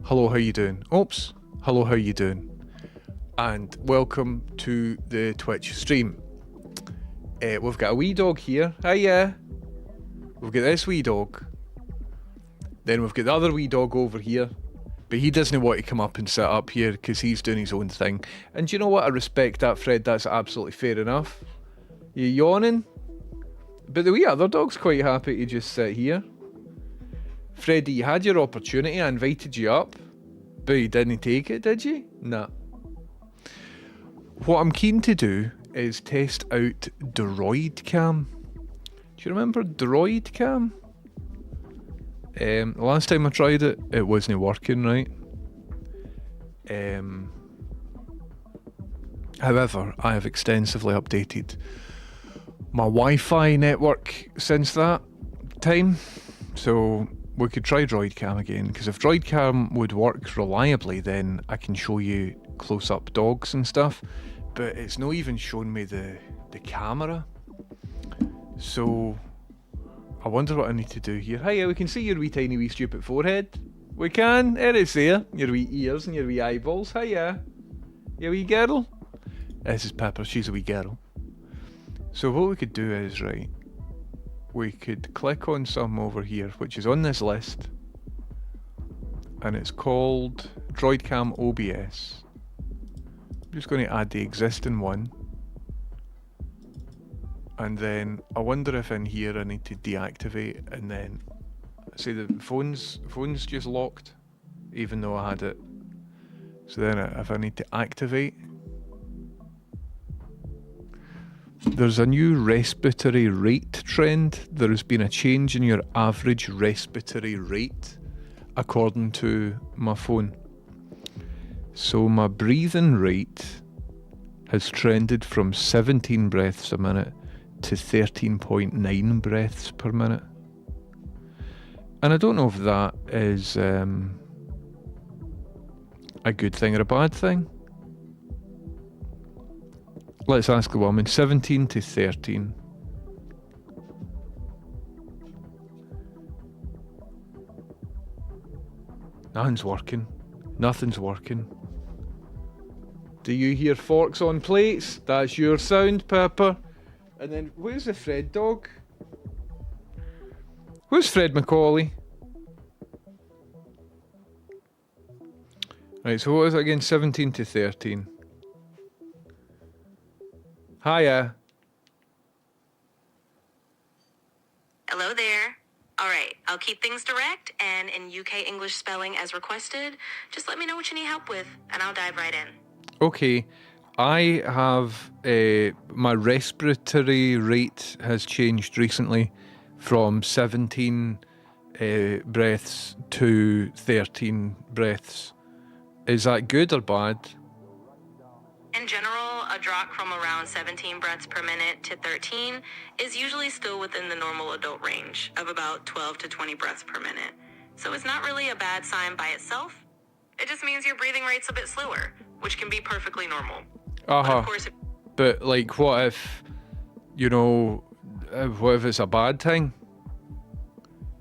Hello, how you doing? Oops. Hello, how you doing? And welcome to the Twitch stream. We've got a wee dog here. Hiya. We've got this wee dog. Then we've got the other wee dog over here. But he doesn't want to come up and sit up here because he's doing his own thing. And do you know what? I respect that, Fred. That's absolutely fair enough. You yawning? But the wee other dog's quite happy to just sit here. Freddie, you had your opportunity. I invited you up. But you didn't take it, did you? Nah. What I'm keen to do is test out Droid Cam. Do you remember Droid Cam? The last time I tried it, it wasn't working right. However, I have extensively updated my Wi-Fi network since that time. So we could try Droid Cam again, because if Droid Cam would work reliably, then I can show you close-up dogs and stuff. But it's not even showing me the camera. So I wonder what I need to do here. Hiya, we can see your wee tiny wee stupid forehead. We can. There it's there. Your wee ears and your wee eyeballs. Hiya. You wee girl. This is Pepper. She's a wee girl. So what we could do is, right, we could click on some over here, which is on this list. And it's called DroidCam OBS. I'm just going to add the existing one. And then I wonder if in here I need to deactivate, and then say the phone's just locked, even though I had it. So then if I need to activate, there's a new respiratory rate trend. There has been a change in your average respiratory rate according to my phone. So my breathing rate has trended from 17 breaths a minute to 13.9 breaths per minute. And I don't know if that is a good thing or a bad thing. Let's ask the woman. 17 to 13. Nothing's working. Nothing's working. Do you hear forks on plates? That's your sound, Pepper. And then, where's the Fred dog? Where's Fred Macaulay? Right, so what was it again? 17 to 13. Hiya. Hello there. All right, I'll keep things direct and in UK English spelling as requested. Just let me know what you need help with, and I'll dive right in. Okay, I have my respiratory rate has changed recently from 17 breaths to 13 breaths. Is that good or bad? In general, a drop from around 17 breaths per minute to 13 is usually still within the normal adult range of about 12 to 20 breaths per minute. So it's not really a bad sign by itself. It just means your breathing rate's a bit slower, which can be perfectly normal. But of course, But like, what if, what if it's a bad thing?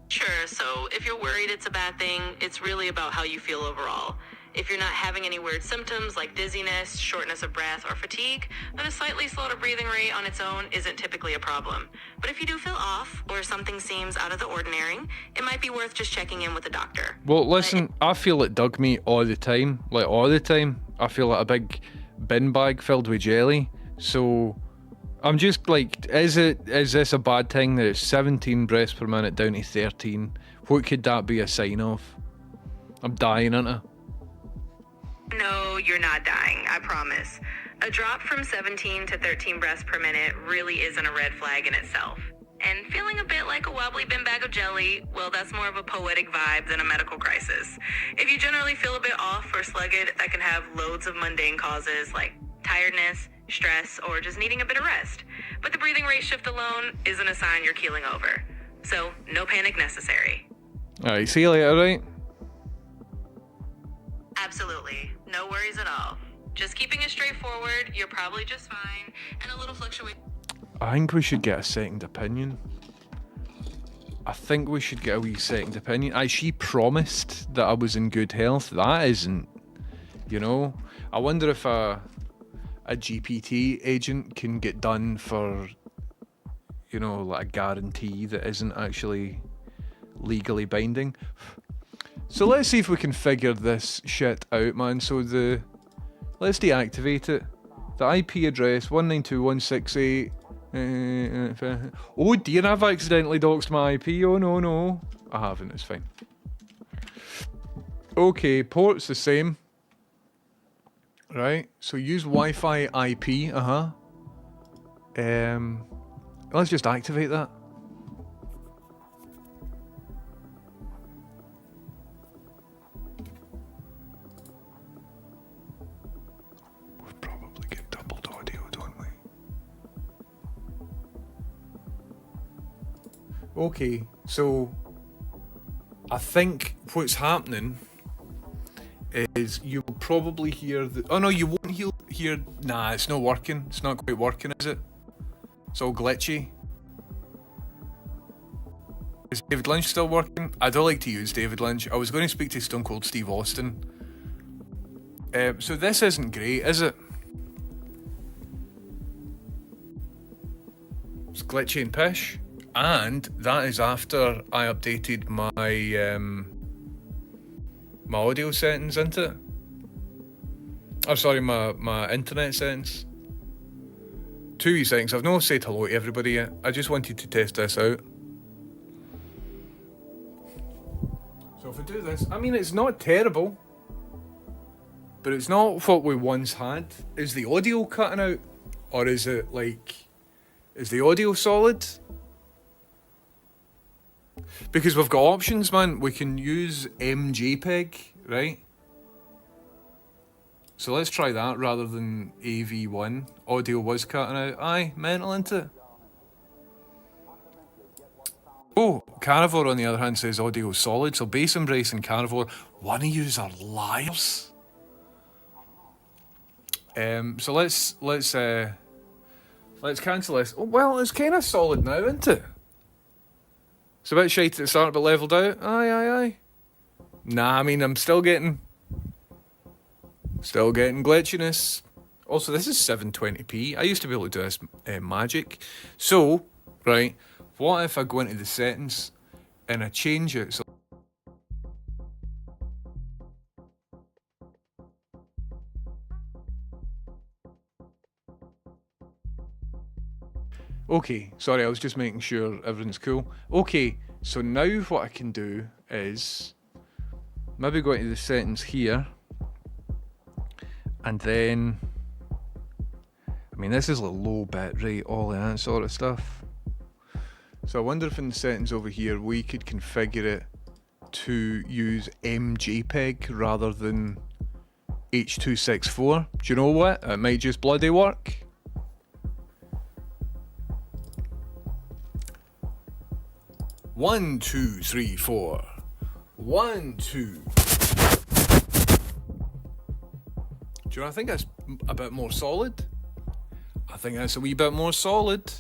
Sure, so if you're worried it's a bad thing, it's really about how you feel overall. If you're not having any weird symptoms like dizziness, shortness of breath, or fatigue, then a slightly slowed breathing rate on its own isn't typically a problem. But if you do feel off, or something seems out of the ordinary, it might be worth just checking in with the doctor. Well, listen, I feel it dug me all the time. Like, all the time. I feel like a big bin bag filled with jelly. So I'm just like, is this a bad thing that it's 17 breaths per minute down to 13? What could that be a sign of? I'm dying, aren't I? No, you're not dying, I promise. A drop from 17 to 13 breaths per minute really isn't a red flag in itself. And feeling a bit like a wobbly bin bag of jelly, well, that's more of a poetic vibe than a medical crisis. If you generally feel a bit off or slugged, that can have loads of mundane causes like tiredness, stress, or just needing a bit of rest. But the breathing rate shift alone isn't a sign you're keeling over. So, no panic necessary. Alright, see you later, right? Absolutely. No worries at all. Just keeping it straightforward, you're probably just fine, and a little fluctuation. I think we should get a second opinion. I think we should get a wee second opinion. She promised that I was in good health. That isn't, you know. I wonder if a GPT agent can get done for, you know, like a guarantee that isn't actually legally binding. So let's see if we can figure this shit out, man. So let's deactivate it. The IP address 192.168. Oh dear, I've accidentally doxed my IP. Oh no. I haven't, it's fine. Okay, port's the same. Right, so use Wi-Fi IP, let's just activate that. We probably get doubled audio, don't we? Okay, so I think what's happening is you will probably hear the... Oh no, you won't hear... Nah, it's not working. It's not quite working, is it? It's all glitchy. Is David Lynch still working? I don't like to use David Lynch. I was going to speak to Stone Cold Steve Austin. So this isn't great, is it? It's glitchy and pish. And that is after I updated my my audio settings, isn't it? Oh, sorry, my internet settings. 2 wee seconds. I've not said hello to everybody yet. I just wanted to test this out. So if I do this, I mean, it's not terrible, but it's not what we once had. Is the audio cutting out? Or is it like, is the audio solid? Because we've got options, man. We can use MJPEG, right? So let's try that rather than AV1. Audio was cutting out. Aye, mental into it. Oh, Carnivore on the other hand says audio solid. So Bass Embrace and Carnivore, one of yous are liars. So let's cancel this. Oh, well, it's kind of solid now, isn't it? It's a bit shite at the start, but levelled out. Aye. Nah, I mean, I'm still getting glitchiness. Also, this is 720p. I used to be able to do this magic. So, right, what if I go into the settings and I change it? So okay, sorry, I was just making sure everything's cool. Okay, so now what I can do is maybe go into the settings here, and then, I mean, this is like low bit rate, all that sort of stuff. So I wonder if in the settings over here we could configure it to use MJPEG rather than H.264. Do you know what? It might just bloody work. One, two, three, four. 1, 2. Do you know, I think that's a bit more solid. I think that's a wee bit more solid.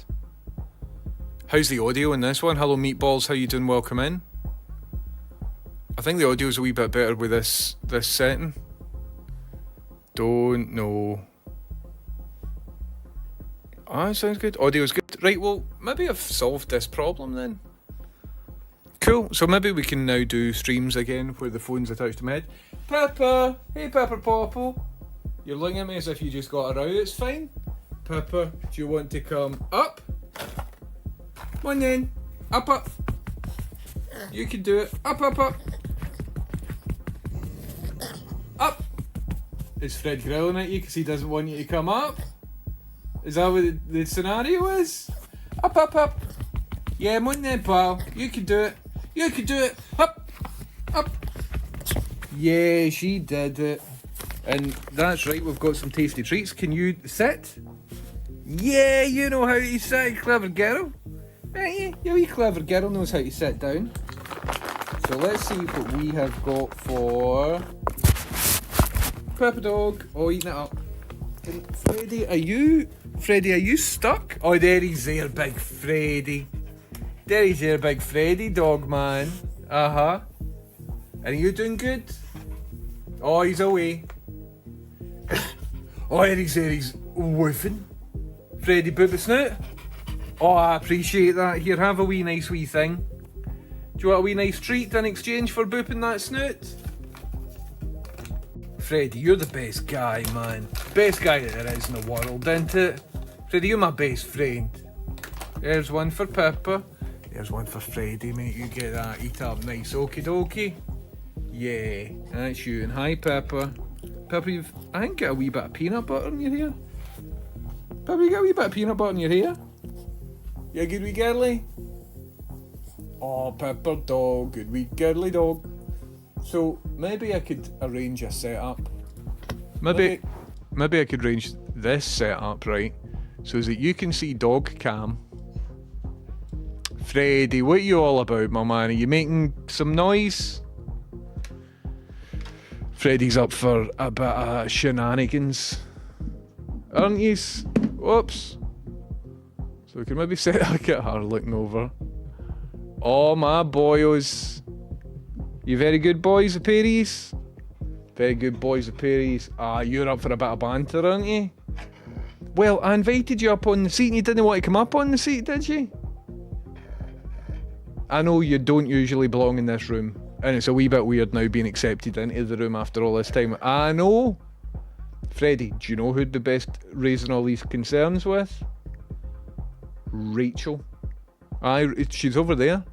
How's the audio in this one? Hello Meatballs, how you doing? Welcome in. I think the audio's a wee bit better with this setting. Don't know. Ah, sounds good. Audio's good. Right, well, maybe I've solved this problem then. Cool, so maybe we can now do streams again where the phone's attached to my head. Pepper! Hey Pepper Popple! You're looking at me as if you just got a row, it's fine. Pepper, do you want to come up? Come on then. Up. You can do it. Up. Up. Is Fred grilling at you because he doesn't want you to come up? Is that what the scenario is? Up. Yeah, come on then, pal. You can do it. Up. Yeah, she did it. And that's right, we've got some tasty treats. Can you sit? Yeah, you know how to sit, clever girl. Your wee clever girl knows how to sit down. So let's see what we have got for Pepper Dog. Oh, eating it up. And Freddy, are you stuck? Oh, there he's there, big Freddy. There he's your big Freddy dog, man. Uh-huh. And are you doing good? Oh, he's away. Oh, he's there, he's woofing. Freddy Boop Snoot. Oh, I appreciate that. Here, have a wee nice wee thing. Do you want a wee nice treat in exchange for booping that snoot? Freddy, you're the best guy, man. Best guy that there is in the world, isn't it? Freddy, you're my best friend. There's one for Pepper. There's one for Freddy, mate. You get that. Eat up nice. Okie dokie. Yeah, that's you. And hi, Pepper. Pepper, you've, I think, got a wee bit of peanut butter in your hair. Pepper, you got a wee bit of peanut butter in your hair? You a good wee girly? Oh, Pepper dog. Good wee girly dog. So, maybe I could arrange a setup. Maybe I could arrange this setup, right? So that you can see dog cam. Freddy, what are you all about, my man? Are you making some noise? Freddy's up for a bit of shenanigans. Aren't you? Whoops. So we can maybe set look at her looking over. Oh, my boyos. You very good boys, the Perrys? Very good boys, the Perrys. Ah, you're up for a bit of banter, aren't you? Well, I invited you up on the seat and you didn't want to come up on the seat, did you? I know you don't usually belong in this room, and it's a wee bit weird now being accepted into the room after all this time. I know. Freddy, do you know who'd be best raising all these concerns with? Rachel. She's over there.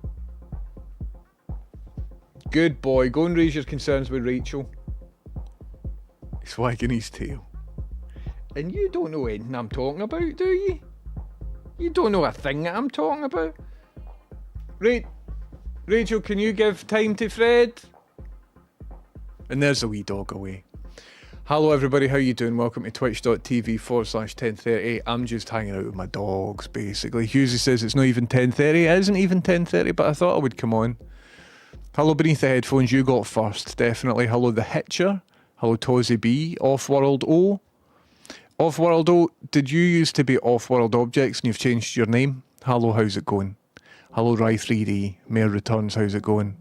Good boy, go and raise your concerns with Rachel. He's wagging his tail. And you don't know anything I'm talking about, do you? You don't know a thing that I'm talking about. Rachel, can you give time to Fred? And there's the wee dog away. Hello everybody, how you doing? Welcome to twitch.tv/1030. I'm just hanging out with my dogs, basically. Husey says it's not even 10:30. It isn't even 10:30, but I thought I would come on. Hello Beneath the Headphones, you got first, definitely. Hello The Hitcher. Hello Tozzy B. Offworld O. Offworld O, did you used to be Offworld Objects and you've changed your name? Hello, how's it going? Hello Rye3D. Mayor Returns, how's it going?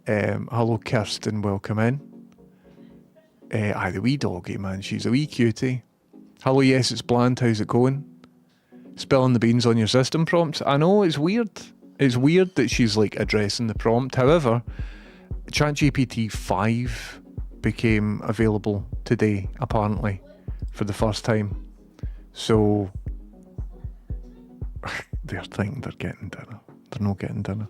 Hello Kirsten, welcome in. The wee doggy, man, she's a wee cutie. Hello, yes, it's Bland, how's it going? Spilling the beans on your system prompts. I know, it's weird. It's weird that she's like addressing the prompt. However, ChatGPT 5 became available today, apparently, for the first time. So, they're thinking they're getting dinner. They're not getting dinner.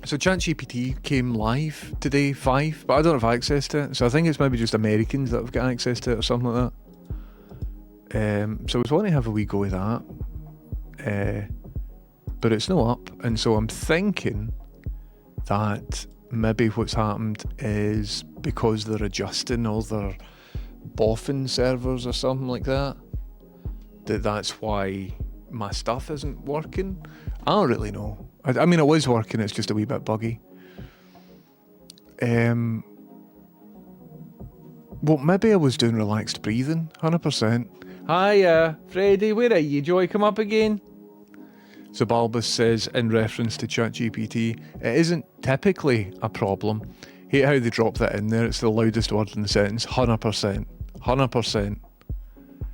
So ChatGPT came live today, 5, but I don't have access to it. So I think it's maybe just Americans that have got access to it or something like that. So I was wanting to have a wee go with that. But it's not up. And so I'm thinking that maybe what's happened is because they're adjusting all their boffin servers or something like that, that's why my stuff isn't working. I don't really know. I mean, it was working, it's just a wee bit buggy. Well, maybe I was doing relaxed breathing, 100%. Hiya, Freddy, where are you? Joy, come up again? Zabalbus says, in reference to ChatGPT, it isn't typically a problem. Hate how they drop that in there, it's the loudest word in the sentence, 100%. 100%.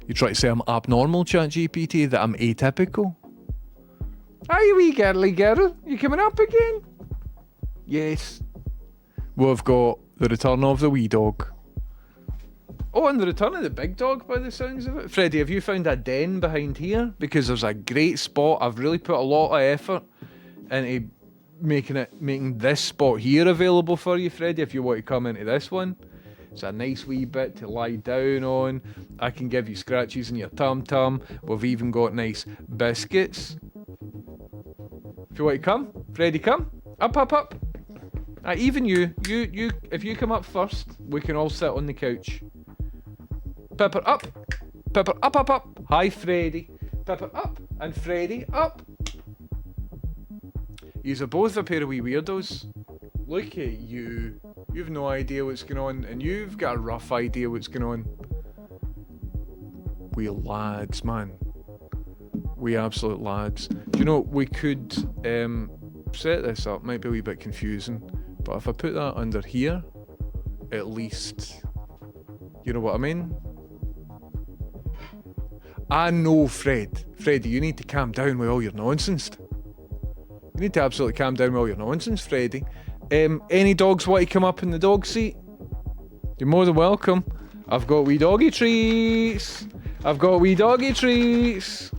You try to say I'm abnormal, ChatGPT, that I'm atypical? Are you wee girly girl? You coming up again? Yes. We've got the return of the wee dog. Oh, and the return of the big dog by the sounds of it. Freddy, have you found a den behind here? Because there's a great spot. I've really put a lot of effort into making this spot here available for you, Freddy, if you want to come into this one. It's a nice wee bit to lie down on. I can give you scratches in your tum-tum. We've even got nice biscuits. If you want to come, Freddy, come. Up, up, up. Even you, if you come up first, we can all sit on the couch. Pepper up. Pepper up, up, up. Hi, Freddy. Pepper up. And Freddy up. Yous are both a pair of wee weirdos. Look at you. You've no idea what's going on, and you've got a rough idea what's going on. Wee lads, man. We absolute lads. Do you know, we could set this up, might be a wee bit confusing, but if I put that under here, at least, you know what I mean? I know, Freddie, you need to calm down with all your nonsense. You need to absolutely calm down with all your nonsense, Freddie. Any dogs want to come up in the dog seat? You're more than welcome. I've got wee doggy treats. I've got wee doggy treats.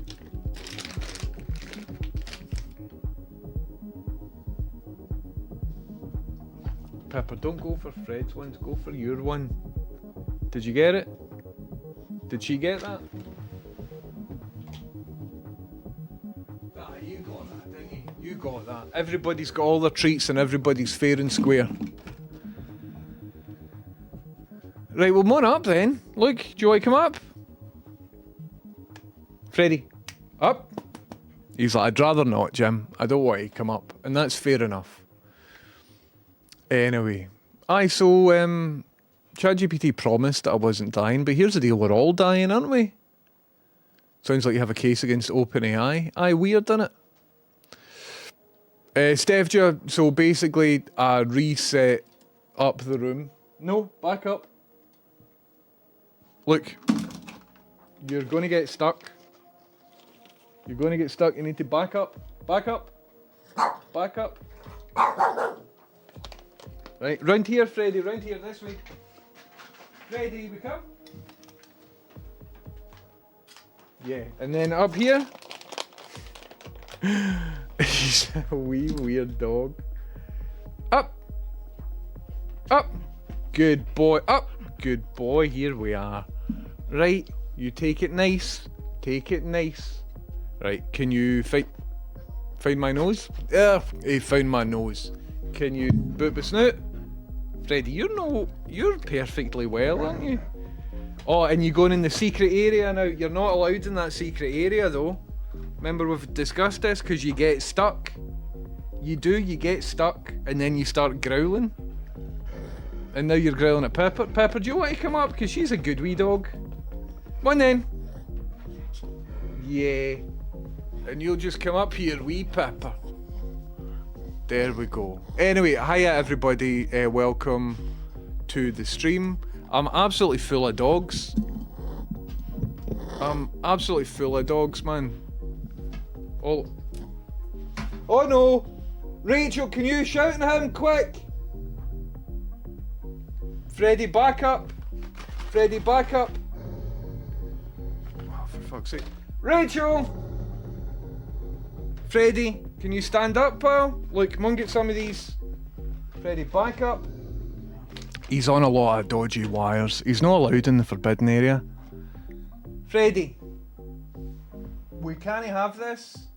Pepper, don't go for Fred's ones, go for your one. Did you get it? Did she get that? Ah, you got that, didn't you? You got that. Everybody's got all their treats and everybody's fair and square. Right, well, more up then. Look, do you want to come up? Freddie, up. He's like, I'd rather not, Jim. I don't want to come up. And that's fair enough. Anyway. So, ChatGPT promised that I wasn't dying, but here's the deal, we're all dying, aren't we? Sounds like you have a case against OpenAI. Aye, weird, doesn't it? Steph, so basically, I reset up the room. No, back up. Look, you're going to get stuck. You're going to get stuck. You need to back up. Back up. Back up. Right, round here, Freddie. Round here, this way. Freddie, we come. Yeah, and then up here. He's a wee weird dog. Up. Up. Good boy. Up. Good boy. Here we are. Right, you take it nice. Take it nice. Right, can you find my nose? He found my nose. Can you boot the snout? Freddie, you're perfectly well, aren't you? Oh, and you're going in the secret area now. You're not allowed in that secret area though. Remember we've discussed this because you get stuck. You get stuck and then you start growling. And now you're growling at Pepper. Pepper, do you want to come up? Because she's a good wee dog. Come on then. Yeah. And you'll just come up here, wee Pepper. There we go. Anyway, hiya everybody. Welcome to the stream. I'm absolutely full of dogs. I'm absolutely full of dogs, man. Oh no! Rachel, can you shout at him quick? Freddie, back up. Freddie, back up. Oh, for fuck's sake. Rachel! Freddie, can you stand up, pal? Look, come on, get some of these. Freddie, back up. He's on a lot of dodgy wires. He's not allowed in the forbidden area. Freddie, we can't have this.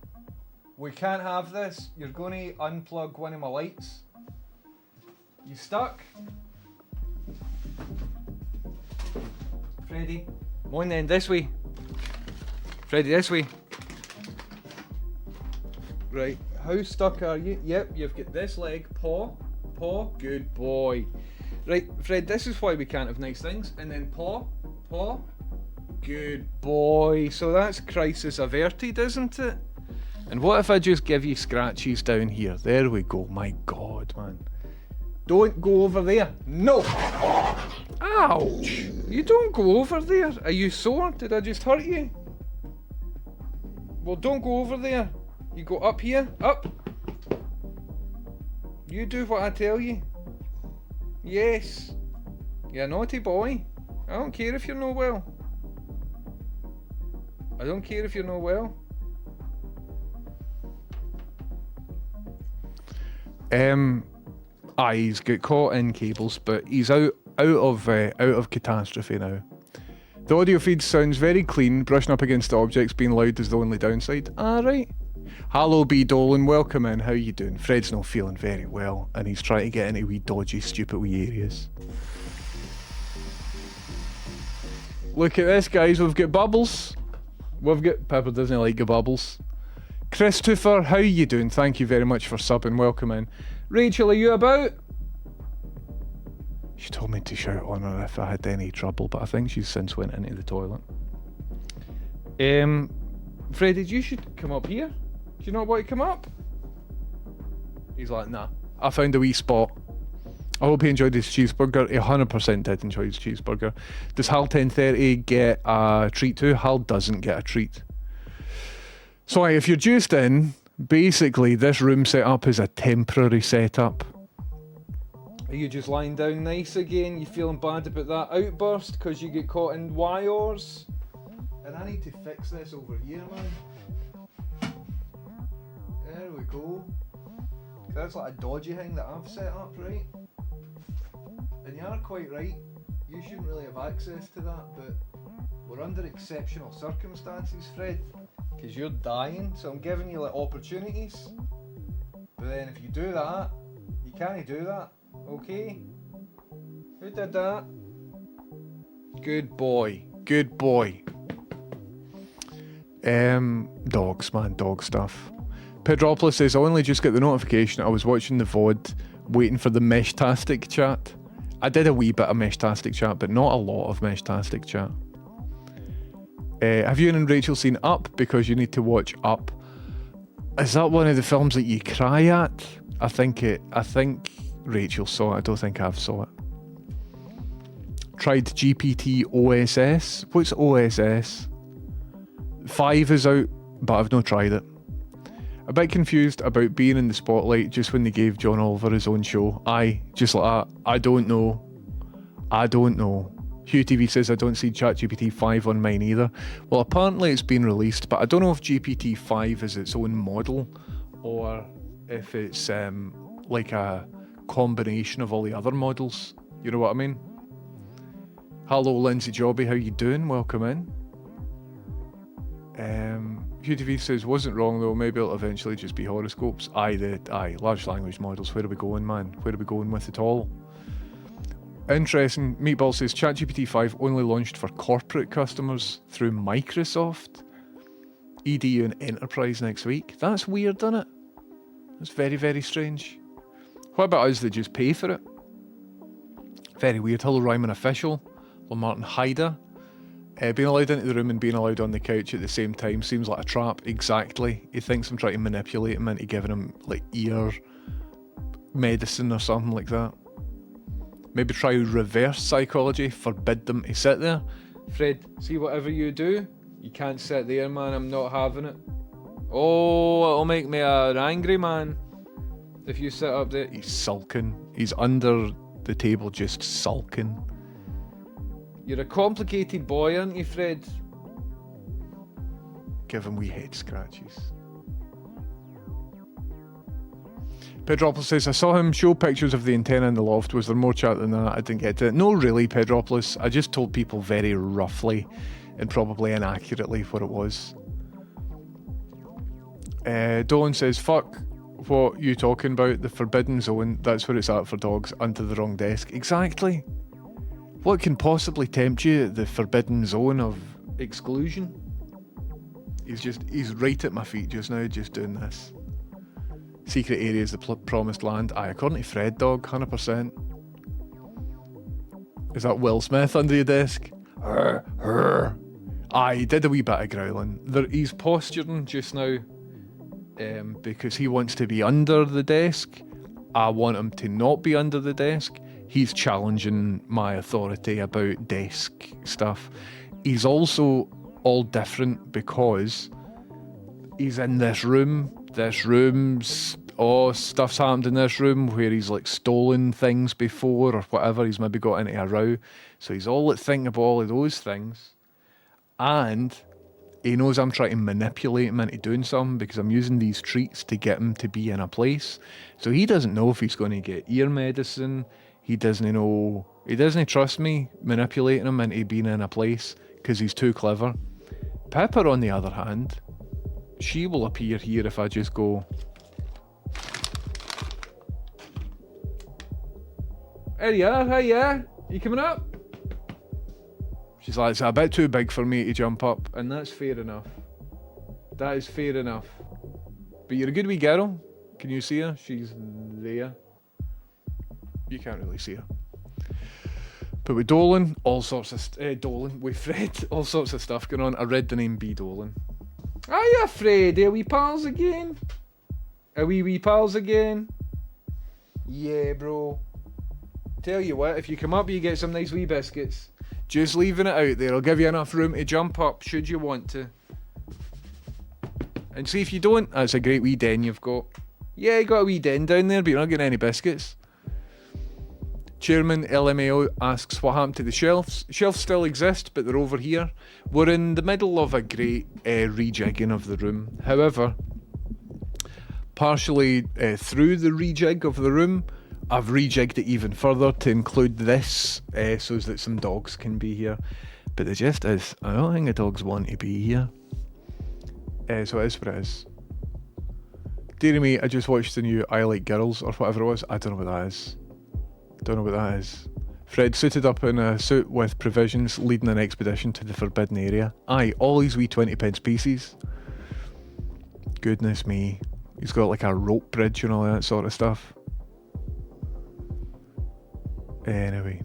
We can't have this. You're going to unplug one of my lights. You stuck? Freddie, come on then, this way. Freddie, this way. Right, how stuck are you? Yep, you've got this leg, paw, good boy. Right, Fred, this is why we can't have nice things. And then paw, good boy. So that's crisis averted, isn't it? And what if I just give you scratches down here? There we go, my God, man. Don't go over there. No! Ouch! You don't go over there. Are you sore? Did I just hurt you? Well, don't go over there. You go up here. Up. You do what I tell you. Yes. You're a naughty boy. I don't care if you're not well. I don't care if you're not well. He's got caught in cables, but he's out of catastrophe now. The audio feed sounds very clean. Brushing up against objects being loud is the only downside. Right. Hello, B. Dolan. Welcome in. How you doing? Fred's not feeling very well, and he's trying to get into wee dodgy, stupid wee areas. Look at this, guys. We've got bubbles. Pepper doesn't like the bubbles. Christopher, how you doing? Thank you very much for subbing. Welcome in. Rachel, are you about? She told me to shout on her if I had any trouble, but I think she's since went into the toilet. Freddie, you should come up here. Do you not want to come up? He's like, nah. I found a wee spot. I hope he enjoyed his cheeseburger. He 100% did enjoy his cheeseburger. Does Hal 1030 get a treat too? Hal doesn't get a treat. So if you're just in, basically this room setup is a temporary setup. Are you just lying down nice again? You feeling bad about that outburst because you get caught in wires? And I need to fix this over here, man. There we go. That's like a dodgy thing that I've set up, right? And you are quite right. You shouldn't really have access to that, but we're under exceptional circumstances, Fred. Because you're dying, so I'm giving you like opportunities. But then if you do that, you can't do that. Okay? Who did that? Good boy. Good boy. Dogs, man. Dog stuff. Pedropolis says, I only just got the notification. I was watching the VOD, waiting for the Meshtastic chat. I did a wee bit of Meshtastic chat, but not a lot of Meshtastic chat. Have you and Rachel seen Up? Because you need to watch Up. Is that one of the films that you cry at? I think Rachel saw it. I don't think I've saw it. Tried GPT OSS. What's OSS? 5 is out, but I've not tried it. A bit confused about being in the spotlight just when they gave John Oliver his own show. Aye, just like that. I don't know. Hugh TV says I don't see ChatGPT 5 on mine either. Well, apparently it's been released, but I don't know if GPT 5 is its own model or if it's like a combination of all the other models. You know what I mean? Hello, Lindsay Jobby, how you doing? Welcome in. Hugh TV says wasn't wrong though. Maybe it'll eventually just be horoscopes. Aye, large language models. Where are we going, man? Where are we going with it all? Interesting. Meatball says ChatGPT 5 only launched for corporate customers through Microsoft, EDU and Enterprise next week. That's weird, isn't it? That's very, very strange. What about us that just pay for it? Very weird. Hello, Ryman Official. Hello, Martin Hyder. Being allowed into the room and being allowed on the couch at the same time seems like a trap. Exactly. He thinks I'm trying to manipulate him into giving him like ear medicine or something like that. Maybe try reverse psychology, forbid them to sit there. Fred, see, whatever you do, you can't sit there, man. I'm not having it. Oh, it'll make me an angry man if you sit up there. He's sulking. He's under the table just sulking. You're a complicated boy, aren't you, Fred? Give him wee head scratches. Pedropolis says, I saw him show pictures of the antenna in the loft. Was there more chat than that? I didn't get to it. No, really, Pedropolis. I just told people very roughly and probably inaccurately what it was. Dolan says, fuck what you talking about. The forbidden zone, that's where it's at for dogs. Under the wrong desk. Exactly. What can possibly tempt you at the forbidden zone of exclusion? He's right at my feet just now, just doing this. Secret areas, the promised land. Aye, according to Fred Dog, 100%. Is that Will Smith under your desk? Aye, he did a wee bit of growling. He's posturing just now because he wants to be under the desk. I want him to not be under the desk. He's challenging my authority about desk stuff. He's also all different because he's in this room. Stuff's happened in this room where he's like stolen things before or whatever. He's maybe got into a row. So he's all thinking about all of those things. And he knows I'm trying to manipulate him into doing something because I'm using these treats to get him to be in a place. So he doesn't know if he's going to get ear medicine. He doesn't know. He doesn't trust me manipulating him into being in a place because he's too clever. Pepper, on the other hand, she will appear here if I just go. There you are, hey, yeah? You coming up? She's like, it's a bit too big for me to jump up, and that's fair enough. That is fair enough. But you're a good wee girl. Can you see her? She's there. You can't really see her. But with Dolan, all sorts of with Fred, all sorts of stuff going on. I read the name B. Dolan. Hiya, Freddy. Are we pals again? Are we pals again? Yeah, bro. Tell you what, if you come up, you get some nice wee biscuits. Just leaving it out there. I'll give you enough room to jump up, should you want to. And see if you don't, that's a great wee den you've got. Yeah, you got a wee den down there, but you're not getting any biscuits. Chairman LMAO asks what happened to the shelves. Shelves still exist, but they're over here. We're in the middle of a great rejigging of the room. However, partially through the rejig of the room, I've rejigged it even further to include this, so that some dogs can be here. But the gist is, I don't think the dogs want to be here. So it is what it is. Dear me, I just watched the new I Like Girls, or whatever it was. I don't know what that is. Don't know what that is. Fred suited up in a suit with provisions, leading an expedition to the forbidden area. Aye, all these wee 20p pieces. Goodness me. He's got like a rope bridge and all that sort of stuff. Anyway.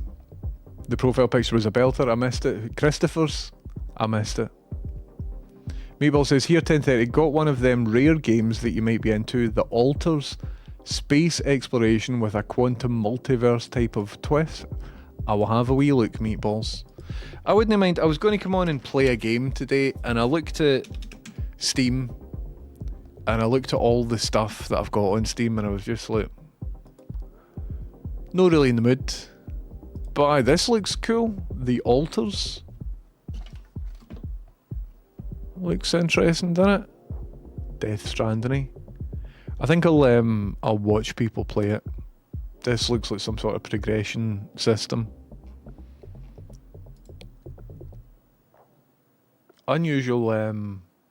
The profile picture was a belter, I missed it. Christopher's, I missed it. Meatball says, here 1030, got one of them rare games that you might be into, The Alters. Space exploration with a quantum multiverse type of twist. I will have a wee look, Meatballs. I wouldn't mind, I was going to come on and play a game today, and I looked at Steam, and I looked at all the stuff that I've got on Steam, and I was just like, not really in the mood. But aye, this looks cool. The Alters. Looks interesting, doesn't it? Death Stranding. I think I'll watch people play it. This looks like some sort of progression system. Unusual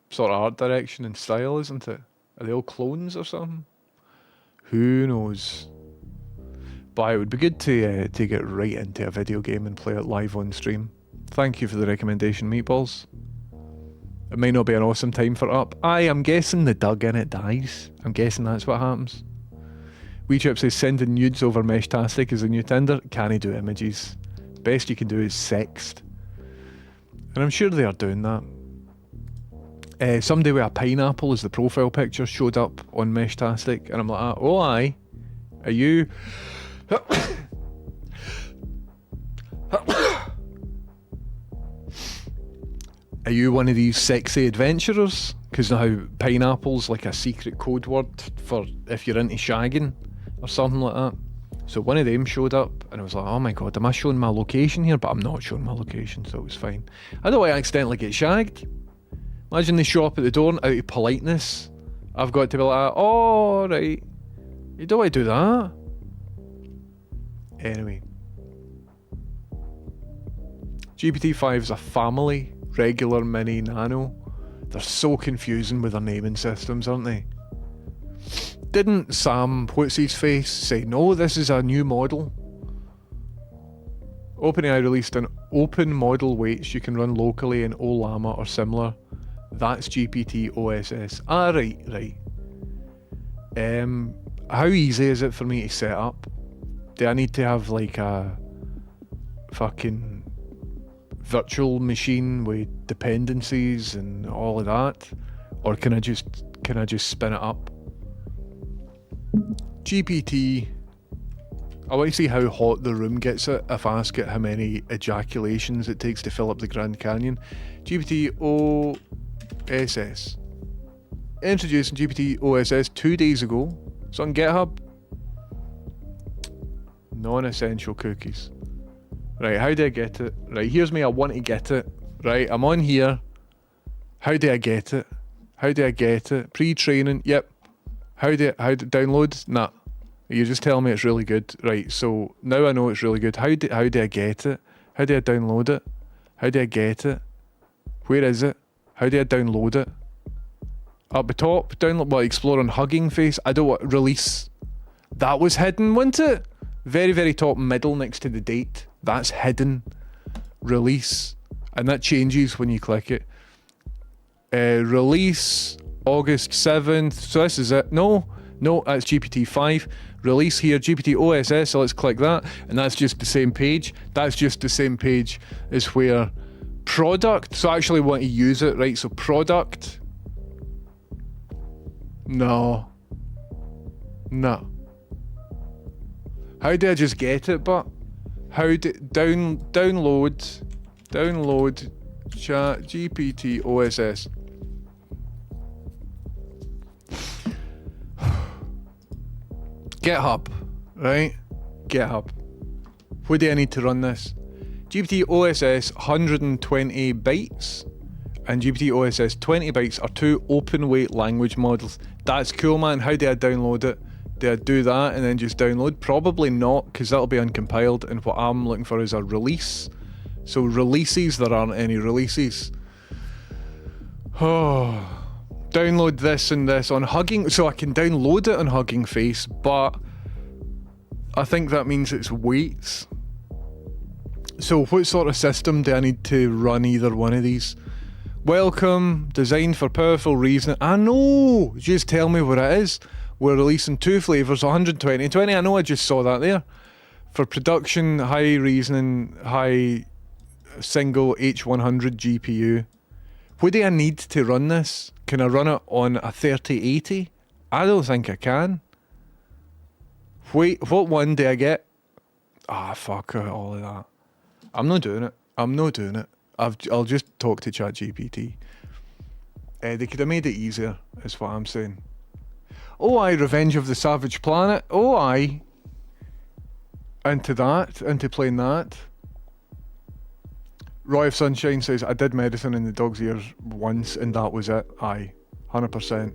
sort of art direction and style, isn't it? Are they all clones or something? Who knows? But it would be good to get right into a video game and play it live on stream. Thank you for the recommendation, Meatballs. It might not be an awesome time for up. Aye, I'm guessing the dug in it dies. I'm guessing that's what happens. WeChip says sending nudes over Meshtastic is a new Tinder. Can he do images? Best you can do is sext. And I'm sure they are doing that. Somebody with a pineapple as the profile picture showed up on Meshtastic, and I'm like, oh aye, are you... Are you one of these sexy adventurers? Because now pineapple's like a secret code word for if you're into shagging or something like that. So one of them showed up and I was like, oh my god, am I showing my location here? But I'm not showing my location, so it was fine. I don't want to accidentally get shagged. Imagine they show up at the door and out of politeness, I've got to be like, oh right, you don't want to do that. Anyway. GPT-5 is a family. Regular, mini, nano. They're so confusing with their naming systems, aren't they? Didn't Sam, what's his face, say, no, this is a new model? OpenAI released an open model weights you can run locally in Ollama or similar. That's GPT OSS. Ah, right. How easy is it for me to set up? Do I need to have like a fucking virtual machine with dependencies and all of that, or can I just spin it up? GPT. I want to see how hot the room gets it if I ask it how many ejaculations it takes to fill up the Grand Canyon. GPT OSS. Introducing GPT OSS 2 days ago. It's on GitHub. Non-essential cookies. Right, how do I get it? Right, here's me, I want to get it. Right, I'm on here. How do I get it? Pre-training, yep. How do download? Nah. You just tell me it's really good. Right, so now I know it's really good. How do I get it? How do I download it? How do I get it? Where is it? How do I download it? Up the top, download, what, explore on Hugging Face? I don't want, release. That was hidden, wasn't it? Very, very top middle next to the date. That's hidden. Release. And that changes when you click it. Release August 7th. So this is it. No, that's GPT-5. Release here, GPT OSS. So let's click that. And that's just the same page. That's just the same page as where product. So I actually want to use it, right? So product. No. How do I just get it, but? How do... Download Chat GPT OSS. GitHub, right? GitHub. What do I need to run this? GPT OSS 120 bytes and GPT OSS 20 bytes are two open weight language models. That's cool, man. How do I download it? Do I do that and then just download? Probably not, because that'll be uncompiled, and what I'm looking for is a release. So releases, there aren't any releases. Oh. Download this and this on Hugging, so I can download it on Hugging Face, but I think that means it's weights. So what sort of system do I need to run either one of these? Welcome, designed for powerful reasoning. I know, just tell me what it is. We're releasing two flavors, 120 and 20. I know, I just saw that there. For production, high reasoning, high single H100 GPU. What do I need to run this? Can I run it on a 3080? I don't think I can. Wait, what one do I get? Fuck all of that. I'm not doing it. I'll just talk to ChatGPT. They could have made it easier, is what I'm saying. Oh, aye, Revenge of the Savage Planet. Oh, aye. Into playing that. Roy of Sunshine says, I did medicine in the dog's ears once and that was it. Aye, 100%.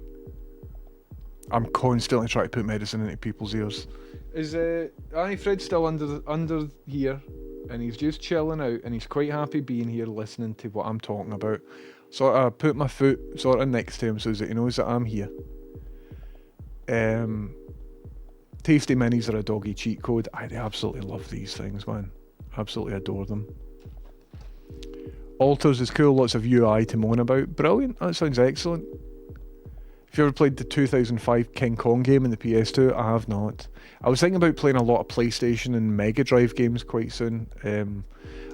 I'm constantly trying to put medicine into people's ears. Is Fred's still under here, and he's just chilling out, and he's quite happy being here listening to what I'm talking about. So I put my foot sort of next to him so that he knows that I'm here. Tasty Minis are a doggy cheat code. I absolutely love these things, man. Absolutely adore them. Alters is cool, lots of UI to moan about. Brilliant, that sounds excellent. Have you ever played the 2005 King Kong game in the PS2? I have not. I was thinking about playing a lot of PlayStation and Mega Drive games quite soon.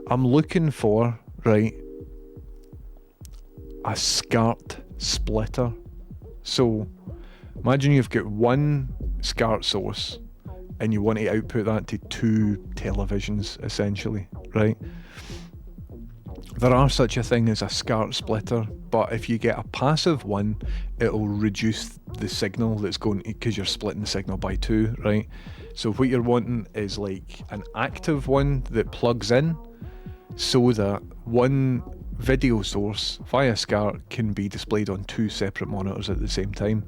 I'm looking for, right, a SCART splitter. So, imagine you've got one SCART source and you want to output that to two televisions, essentially, right? There are such a thing as a SCART splitter, but if you get a passive one, it'll reduce the signal that's going, because you're splitting the signal by two, right? So what you're wanting is like an active one that plugs in so that one video source via SCART can be displayed on two separate monitors at the same time.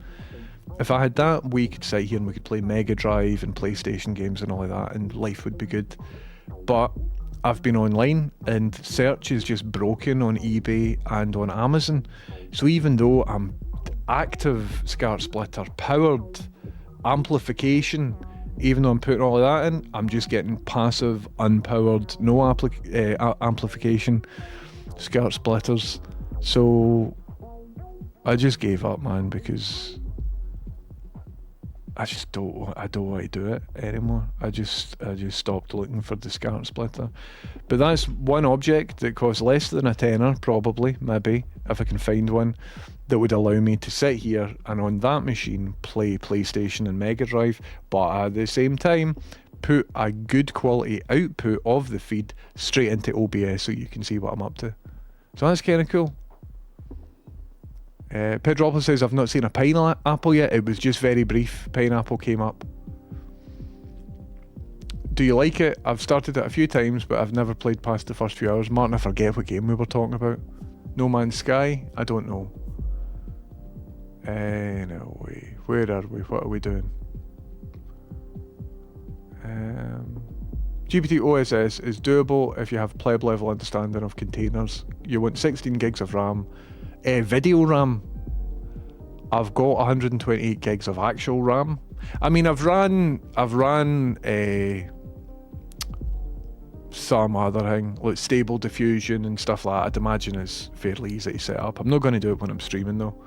If I had that, we could sit here and we could play Mega Drive and PlayStation games and all of that, and life would be good. But I've been online and search is just broken on eBay and on Amazon. So even though I'm active SCART splitter, powered amplification, even though I'm putting all of that in, I'm just getting passive, unpowered, no amplification SCART splitters. So I just gave up, man, because I don't want to do it anymore. I just stopped looking for the SCART splitter. But that's one object that costs less than a tenner, probably, maybe, if I can find one, that would allow me to sit here and on that machine play PlayStation and Mega Drive, but at the same time put a good quality output of the feed straight into OBS so you can see what I'm up to. So that's kind of cool. Pedropolis says, I've not seen a pineapple yet. It was just very brief. Pineapple came up. Do you like it? I've started it a few times, but I've never played past the first few hours. Martin, I forget what game we were talking about. No Man's Sky? I don't know. Anyway, where are we? What are we doing? GPT OSS is doable if you have pleb level understanding of containers. You want 16 gigs of RAM. Video RAM, I've got 128 gigs of actual RAM. I mean, I've ran some other thing, like Stable Diffusion and stuff like that. I'd imagine it's fairly easy to set up. I'm not going to do it when I'm streaming though.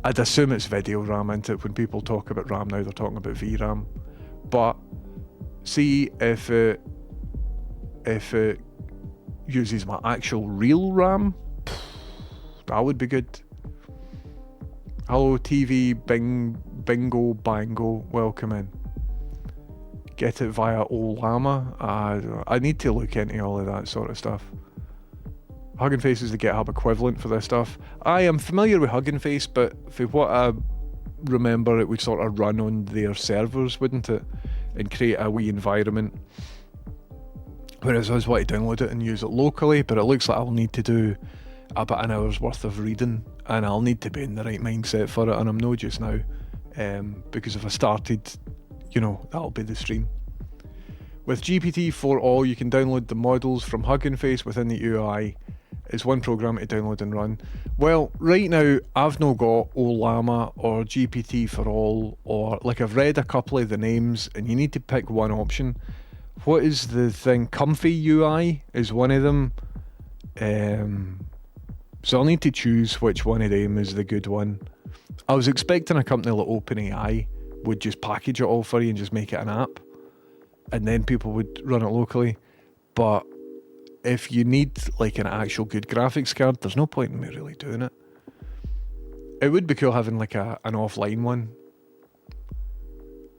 I'd assume it's video RAM, isn't it? When people talk about RAM now, they're talking about VRAM. But see if it uses my actual real RAM, that would be good. Hello TV Bingo Bango, welcome in. Get it via Olama. I need to look into all of that sort of stuff. Hugging Face is the GitHub equivalent for this stuff. I am familiar with Hugging Face, but for what I remember, it would sort of run on their servers, wouldn't it? And create a wee environment. Whereas I just want to download it and use it locally, but it looks like I'll need to do about an hour's worth of reading, and I'll need to be in the right mindset for it, and I'm not just now. Because if I started, that'll be the stream. With GPT-4All, you can download the models from Hugging Face within the UI. It's one program to download and run. Well, right now, I've not got Olama or GPT-4All, or I've read a couple of the names, and you need to pick one option. What is the thing? Comfy UI is one of them. So I'll need to choose which one of them is the good one. I was expecting a company like OpenAI would just package it all for you and just make it an app, and then people would run it locally. But if you need an actual good graphics card, there's no point in me really doing it. It would be cool having an offline one.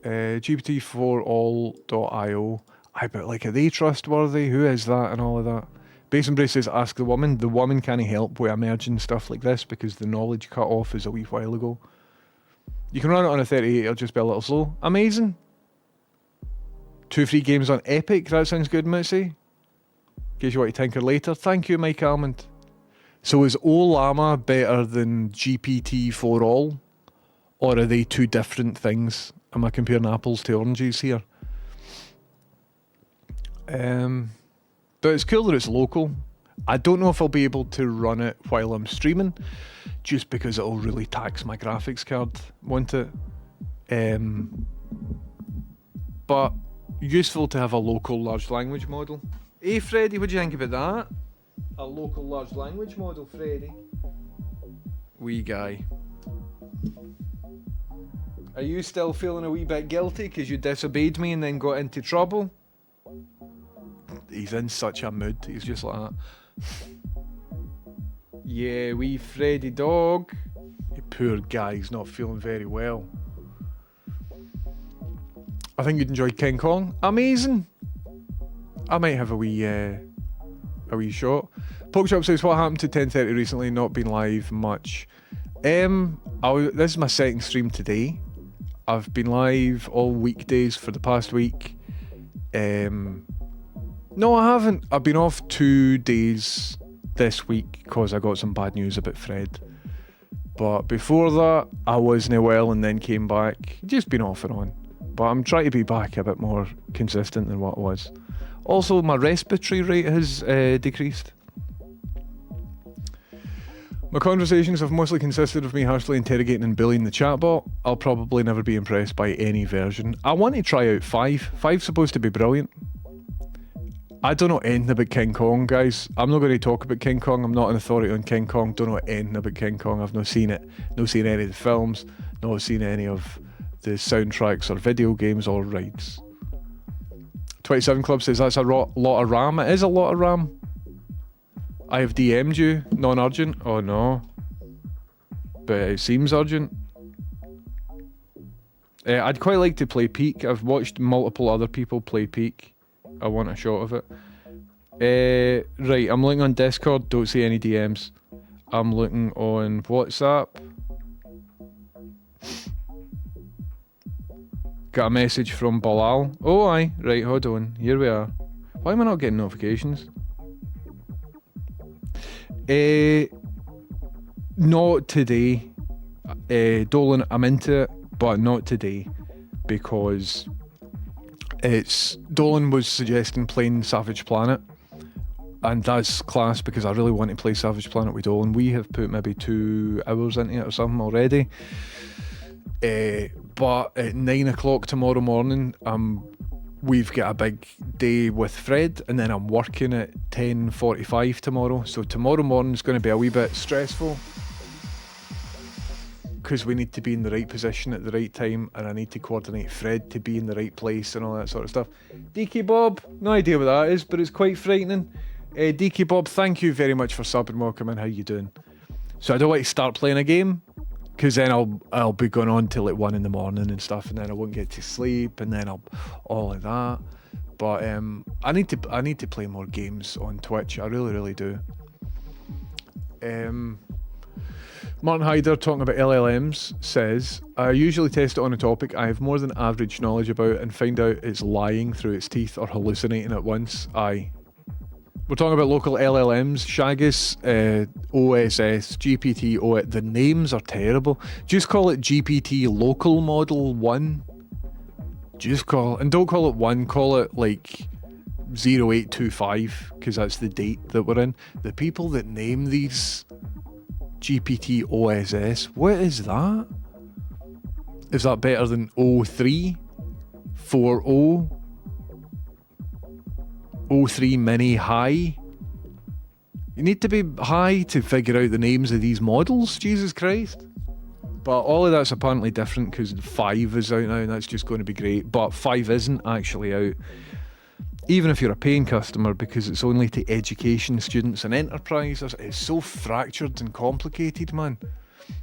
GPT-4all.io. But are they trustworthy? Who is that and all of that? Base Embrace says, ask the woman. The woman can't help with emerging stuff like this because the knowledge cut off is a wee while ago. You can run it on a 38, it'll just be a little slow. Amazing. 2 free games on Epic, that sounds good, Mitzi. In case you want to tinker later. Thank you, Mike Almond. So is Olama better than GPT-4All? Or are they two different things? Am I comparing apples to oranges here? But it's cool that it's local. I don't know if I'll be able to run it while I'm streaming, just because it'll really tax my graphics card, won't it? But useful to have a local large language model. Hey Freddie, what do you think about that? A local large language model, Freddie. Wee guy. Are you still feeling a wee bit guilty because you disobeyed me and then got into trouble? He's in such a mood. He's just like that. Yeah, wee Freddy dog. You poor guy, he's not feeling very well. I think you'd enjoy King Kong. Amazing. I might have a wee shot. Pokeshop says, what happened to 10:30 recently? Not been live much. This is my second stream today. I've been live all weekdays for the past week. No, I haven't. I've been off 2 days this week because I got some bad news about Fred. But before that, I wasn't well and then came back. Just been off and on. But I'm trying to be back a bit more consistent than what I was. Also, my respiratory rate has decreased. My conversations have mostly consisted of me harshly interrogating and bullying the chatbot. I'll probably never be impressed by any version. I want to try out 5. 5's supposed to be brilliant. I don't know anything about King Kong, guys. I'm not going to talk about King Kong. I'm not an authority on King Kong. Don't know anything about King Kong. I've not seen it. Not seen any of the films. Not seen any of the soundtracks or video games or rides. 27 Club says that's a lot of RAM. It is a lot of RAM. I have DM'd you. Non-urgent. Oh no. But it seems urgent. I'd quite like to play Peak. I've watched multiple other people play Peak. I want a shot of it. Right, I'm looking on Discord, don't see any DMs. I'm looking on WhatsApp. Got a message from Bilal. Oh aye, right, hold on, here we are. Why am I not getting notifications? Not today. Dolan, I'm into it, but not today. Because Dolan was suggesting playing Savage Planet, and that's class because I really want to play Savage Planet with Dolan. We have put maybe 2 hours into it or something already, but at 9 o'clock tomorrow morning we've got a big day with Fred, and then I'm working at 10:45 tomorrow, so tomorrow morning's going to be a wee bit stressful because we need to be in the right position at the right time, and I need to coordinate Fred to be in the right place and all that sort of stuff. DK Bob, no idea what that is, but it's quite frightening. DK Bob, thank you very much for subbing. Welcome in. How you doing? So I don't want to start playing a game, Because then I'll be going on till like 1 in the morning and stuff, and then I won't get to sleep, and then I'll all of that. But I need to play more games on Twitch. I really do. Martin Hyder, talking about LLMs, says, I usually test it on a topic I have more than average knowledge about and find out it's lying through its teeth or hallucinating at once. Aye. We're talking about local LLMs, Shagis, OSS, GPT, the names are terrible. Just call it GPT Local Model 1. And don't call it 1, call it like 0825, because that's the date that we're in. The people that name these GPT OSS, what is that? Is that better than 03, 40, 03 Mini High? You need to be high to figure out the names of these models, Jesus Christ. But all of that's apparently different because 5 is out now and that's just going to be great. But 5 isn't actually out, even if you're a paying customer, because it's only to education, students and enterprise. It's so fractured and complicated, man.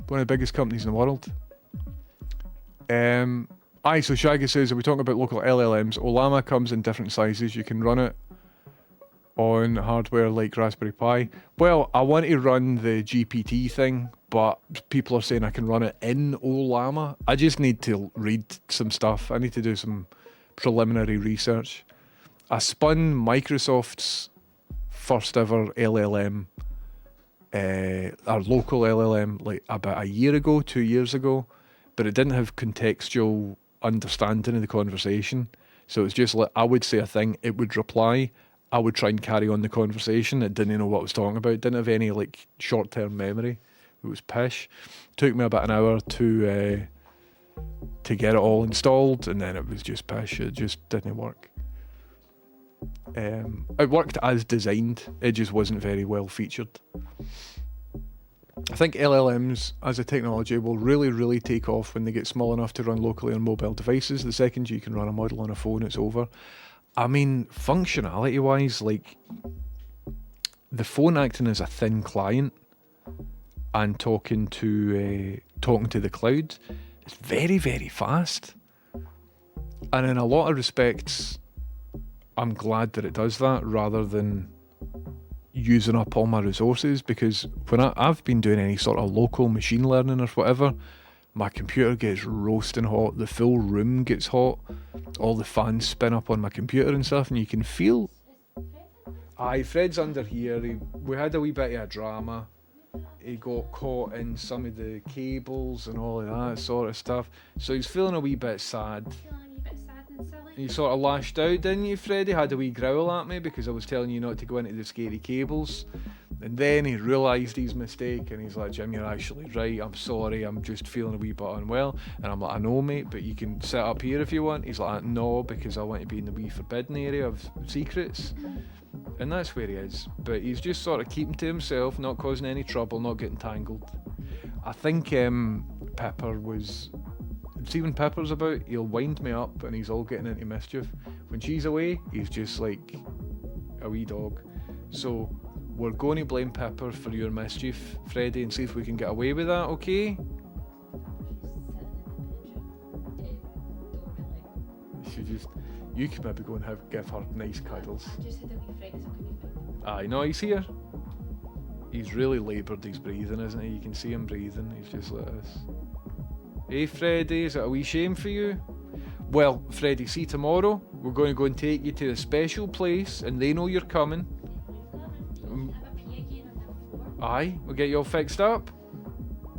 One of the biggest companies in the world. So Shaggy says, are we talking about local LLMs? Ollama comes in different sizes. You can run it on hardware like Raspberry Pi. Well, I want to run the GPT thing, but people are saying I can run it in Ollama. I just need to read some stuff. I need to do some preliminary research. I spun Microsoft's first ever LLM, our local LLM, like about a year ago, 2 years ago, but it didn't have contextual understanding of the conversation. So it's just like, I would say a thing, it would reply, I would try and carry on the conversation. It didn't know what I was talking about. It didn't have any like short-term memory. It was pish. Took me about an hour to get it all installed, and then it was just pish. It just didn't work. It worked as designed. It just wasn't very well featured. I think LLMs as a technology will really take off when they get small enough to run locally on mobile devices. The second you can run a model on a phone, it's over. I mean, functionality wise, like the phone acting as a thin client and talking to the cloud is very fast. And in a lot of respects, I'm glad that it does that rather than using up all my resources, because when I've been doing any sort of local machine learning or whatever, my computer gets roasting hot, the full room gets hot, all the fans spin up on my computer and stuff, and you can feel... Aye, Fred's under here. We had a wee bit of a drama. He got caught in some of the cables and all of that sort of stuff, so he's feeling a wee bit sad. You sort of lashed out, didn't you, Freddie? Had a wee growl at me because I was telling you not to go into the scary cables. And then he realised his mistake and he's like, Jim, you're actually right. I'm sorry. I'm just feeling a wee bit unwell. And I'm like, I know, mate, but you can sit up here if you want. He's like, no, because I want to be in the wee forbidden area of secrets. And that's where he is. But he's just sort of keeping to himself, not causing any trouble, not getting tangled. I think Pepper was... See, when Pepper's about, he'll wind me up and he's all getting into mischief. When she's away, he's just like a wee dog. So we're going to blame Pepper for your mischief, Freddie, and see if we can get away with that, okay? You could maybe go and give her nice cuddles. Aye, no, he's here. He's really laboured his breathing, isn't he? You can see him breathing. He's just like this. Hey Freddie, is it a wee shame for you? Well, Freddie, see tomorrow, we're going to go and take you to a special place and they know you're coming. Aye, we'll get you all fixed up.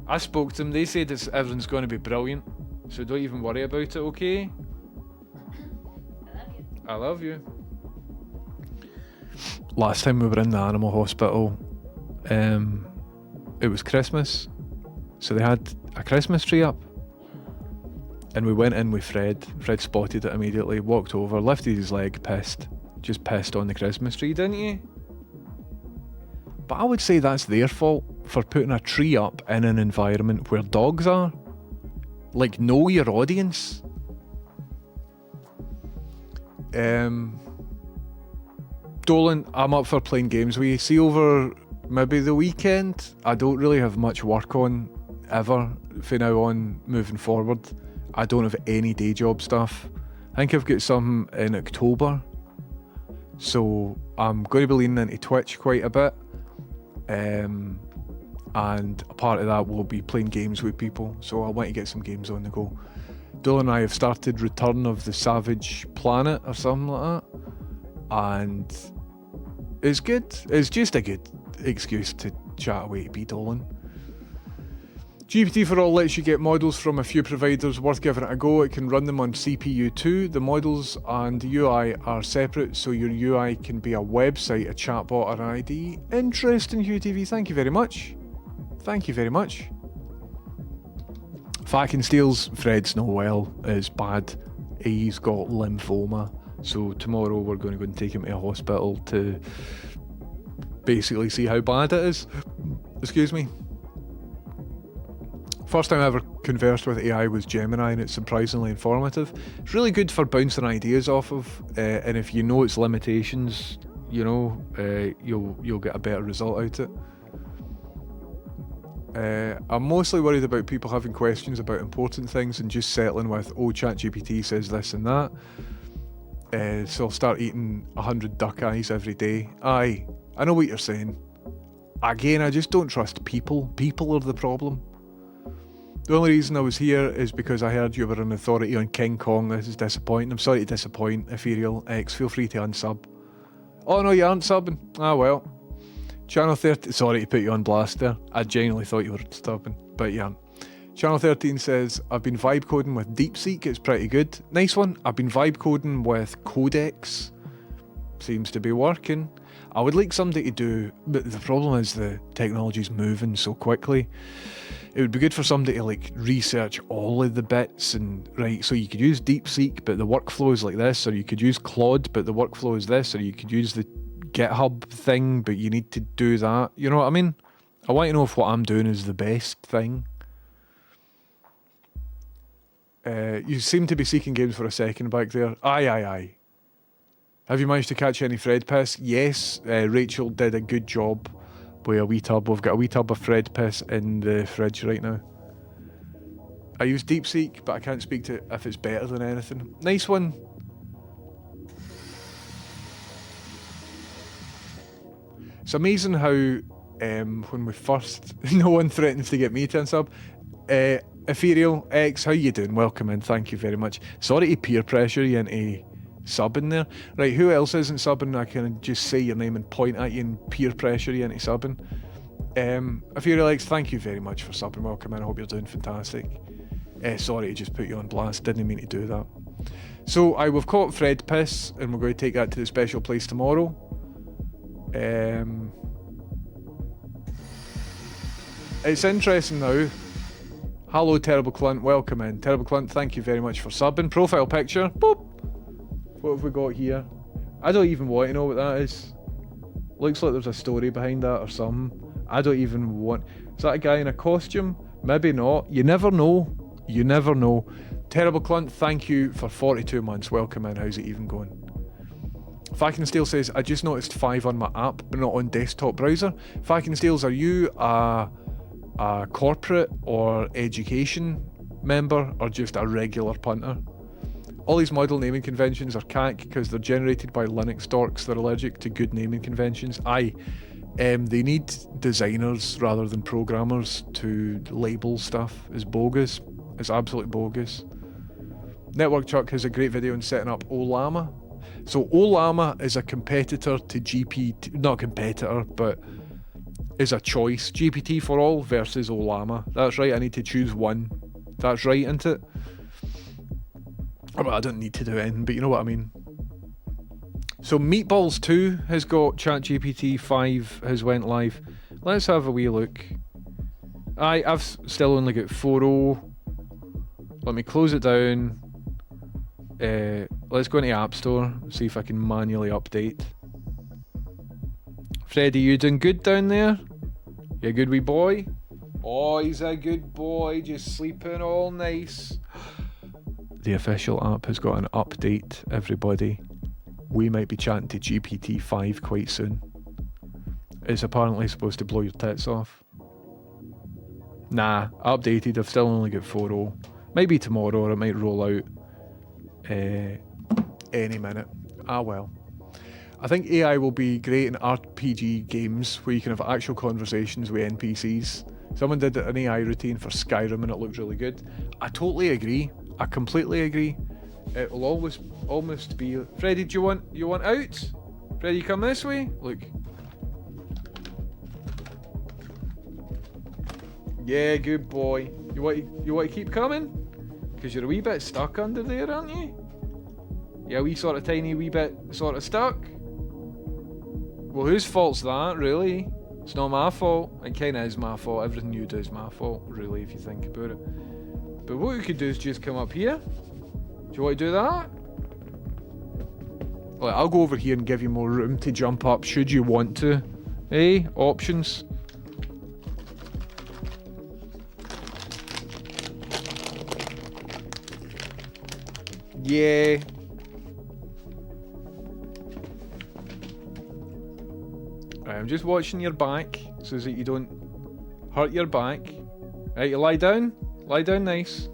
I spoke to them, they said everything's going to be brilliant. So don't even worry about it, okay? I love you. Last time we were in the animal hospital, it was Christmas. So they had a Christmas tree up. And we went in with Fred. Fred spotted it immediately, walked over, lifted his leg, pissed. Just pissed on the Christmas tree, didn't you? But I would say that's their fault for putting a tree up in an environment where dogs are. Like, know your audience. Dolan, I'm up for playing games with you. See, over maybe the weekend, I don't really have much work on ever. from now on, moving forward, I don't have any day job stuff. I think I've got some in October, so I'm going to be leaning into Twitch quite a bit, and a part of that will be playing games with people, so I want to get some games on the go. Dylan and I have started Return of the Savage Planet or something like that, and it's good. It's just a good excuse to chat away to be Dolan. GPT for All lets you get models from a few providers, worth giving it a go. It can run them on CPU too. The models and UI are separate, so your UI can be a website, a chatbot, or an IDE. Interesting, Hugh TV. Thank you very much. Thank you very much. Falconsteel's Fred's not well. It's bad. He's got lymphoma. So tomorrow we're going to go and take him to a hospital to basically see how bad it is. Excuse me. First time I ever conversed with AI was Gemini, and it's surprisingly informative. It's really good for bouncing ideas off of, and if you know its limitations, you know, you'll get a better result out of it. I'm mostly worried about people having questions about important things and just settling with, oh, ChatGPT says this and that. So I'll start eating 100 duck eyes every day. Aye, I know what you're saying. Again, I just don't trust people. People are the problem. The only reason I was here is because I heard you were an authority on King Kong. This is disappointing. I'm sorry to disappoint, Ethereal X. Feel free to unsub. Oh no, you aren't subbing? Ah well. Channel 13... Sorry to put you on blast there. I genuinely thought you were subbing, but yeah. Channel 13 says, I've been vibe coding with DeepSeek. It's pretty good. Nice one. I've been vibe coding with Codex. Seems to be working. I would like somebody to do... But the problem is the technology's moving so quickly. It would be good for somebody to like research all of the bits and right, so you could use DeepSeek but the workflow is like this, or you could use Claude but the workflow is this, or you could use the GitHub thing but you need to do that. You know what I mean? I want to know if what I'm doing is the best thing. You seem to be seeking games for a second back there. Aye. Have you managed to catch any Fred piss? Yes, Rachel did a good job with a wee tub. We've got a wee tub of Fred piss in the fridge right now. I use DeepSeek, but I can't speak to if it's better than anything. Nice one. It's amazing how when we first... no one threatens to get me to unsub. Ethereal X, how you doing? Welcome in, thank you very much. Sorry to peer pressure you into subbing there. Right, who else isn't subbing? I can just say your name and point at you and peer pressure you into subbing. Ethereal X, thank you very much for subbing. Welcome in, I hope you're doing fantastic. Sorry to just put you on blast, didn't mean to do that. So we've caught Fred piss and we're going to take that to the special place tomorrow. It's interesting now. Hello Terrible Clunt, welcome in. Terrible Clunt, thank you very much for subbing. Profile picture, boop. What have we got here? I don't even want to know what that is. Looks like there's a story behind that or something. I don't even want... Is that a guy in a costume? Maybe not. You never know. You never know. Terrible Clunt, thank you for 42 months. Welcome in. How's it even going? Falconsteel says, I just noticed 5 on my app, but not on desktop browser. Falconsteels, are you a corporate or education member or just a regular punter? All these model naming conventions are cack because they're generated by Linux dorks that are allergic to good naming conventions. Aye, they need designers rather than programmers to label stuff. It's bogus. It's absolutely bogus. Network Chuck has a great video on setting up Ollama. So Ollama is a competitor to GPT, not competitor, but is a choice. GPT for all versus Ollama. That's right, I need to choose one. That's right, isn't it? Well, I don't need to do anything, but you know what I mean. So Meatballs 2 has got ChatGPT 5 has went live. Let's have a wee look. I've still only got 4.0. Let me close it down. Let's go into App Store, see if I can manually update. Freddy, you doing good down there? You a good wee boy? Oh, he's a good boy, just sleeping all nice. The official app has got an update, everybody. We might be chatting to GPT-5 quite soon. It's apparently supposed to blow your tits off. Nah, updated. I've still only got 4.0. Maybe tomorrow, or it might roll out any minute. Ah well. I think AI will be great in RPG games where you can have actual conversations with NPCs. Someone did an AI routine for Skyrim and it looked really good. I totally agree. I completely agree. It will always almost be. Freddy, do you want out? Freddy, come this way. Look. Yeah, good boy. You want to keep coming? Because you're a wee bit stuck under there, aren't you? Yeah, wee sort of tiny wee bit sort of stuck. Well, whose fault's that, really? It's not my fault. It kinda is my fault. Everything you do is my fault, really, if you think about it. But what we could do is just come up here. Do you want to do that? Well, I'll go over here and give you more room to jump up should you want to. Eh? Options. Yeah. Right, I'm just watching your back so that you don't hurt your back. Right, you lie down. Lie down nice.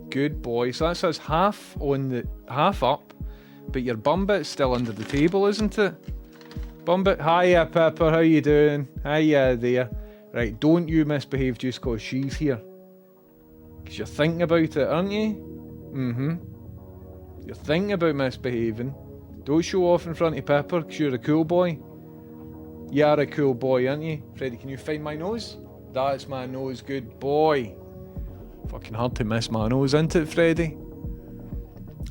Good boy. So that says half up, but your bum bit's still under the table, isn't it? Bum bit. Hiya, Pepper. How you doing? Hiya there. Right, don't you misbehave just cause she's here. Cause you're thinking about it, aren't you? You're thinking about misbehaving. Don't show off in front of Pepper cause you're a cool boy. You are a cool boy, aren't you? Freddy, can you find my nose? That's my nose, good boy. Fucking hard to miss my nose, isn't it, Freddy?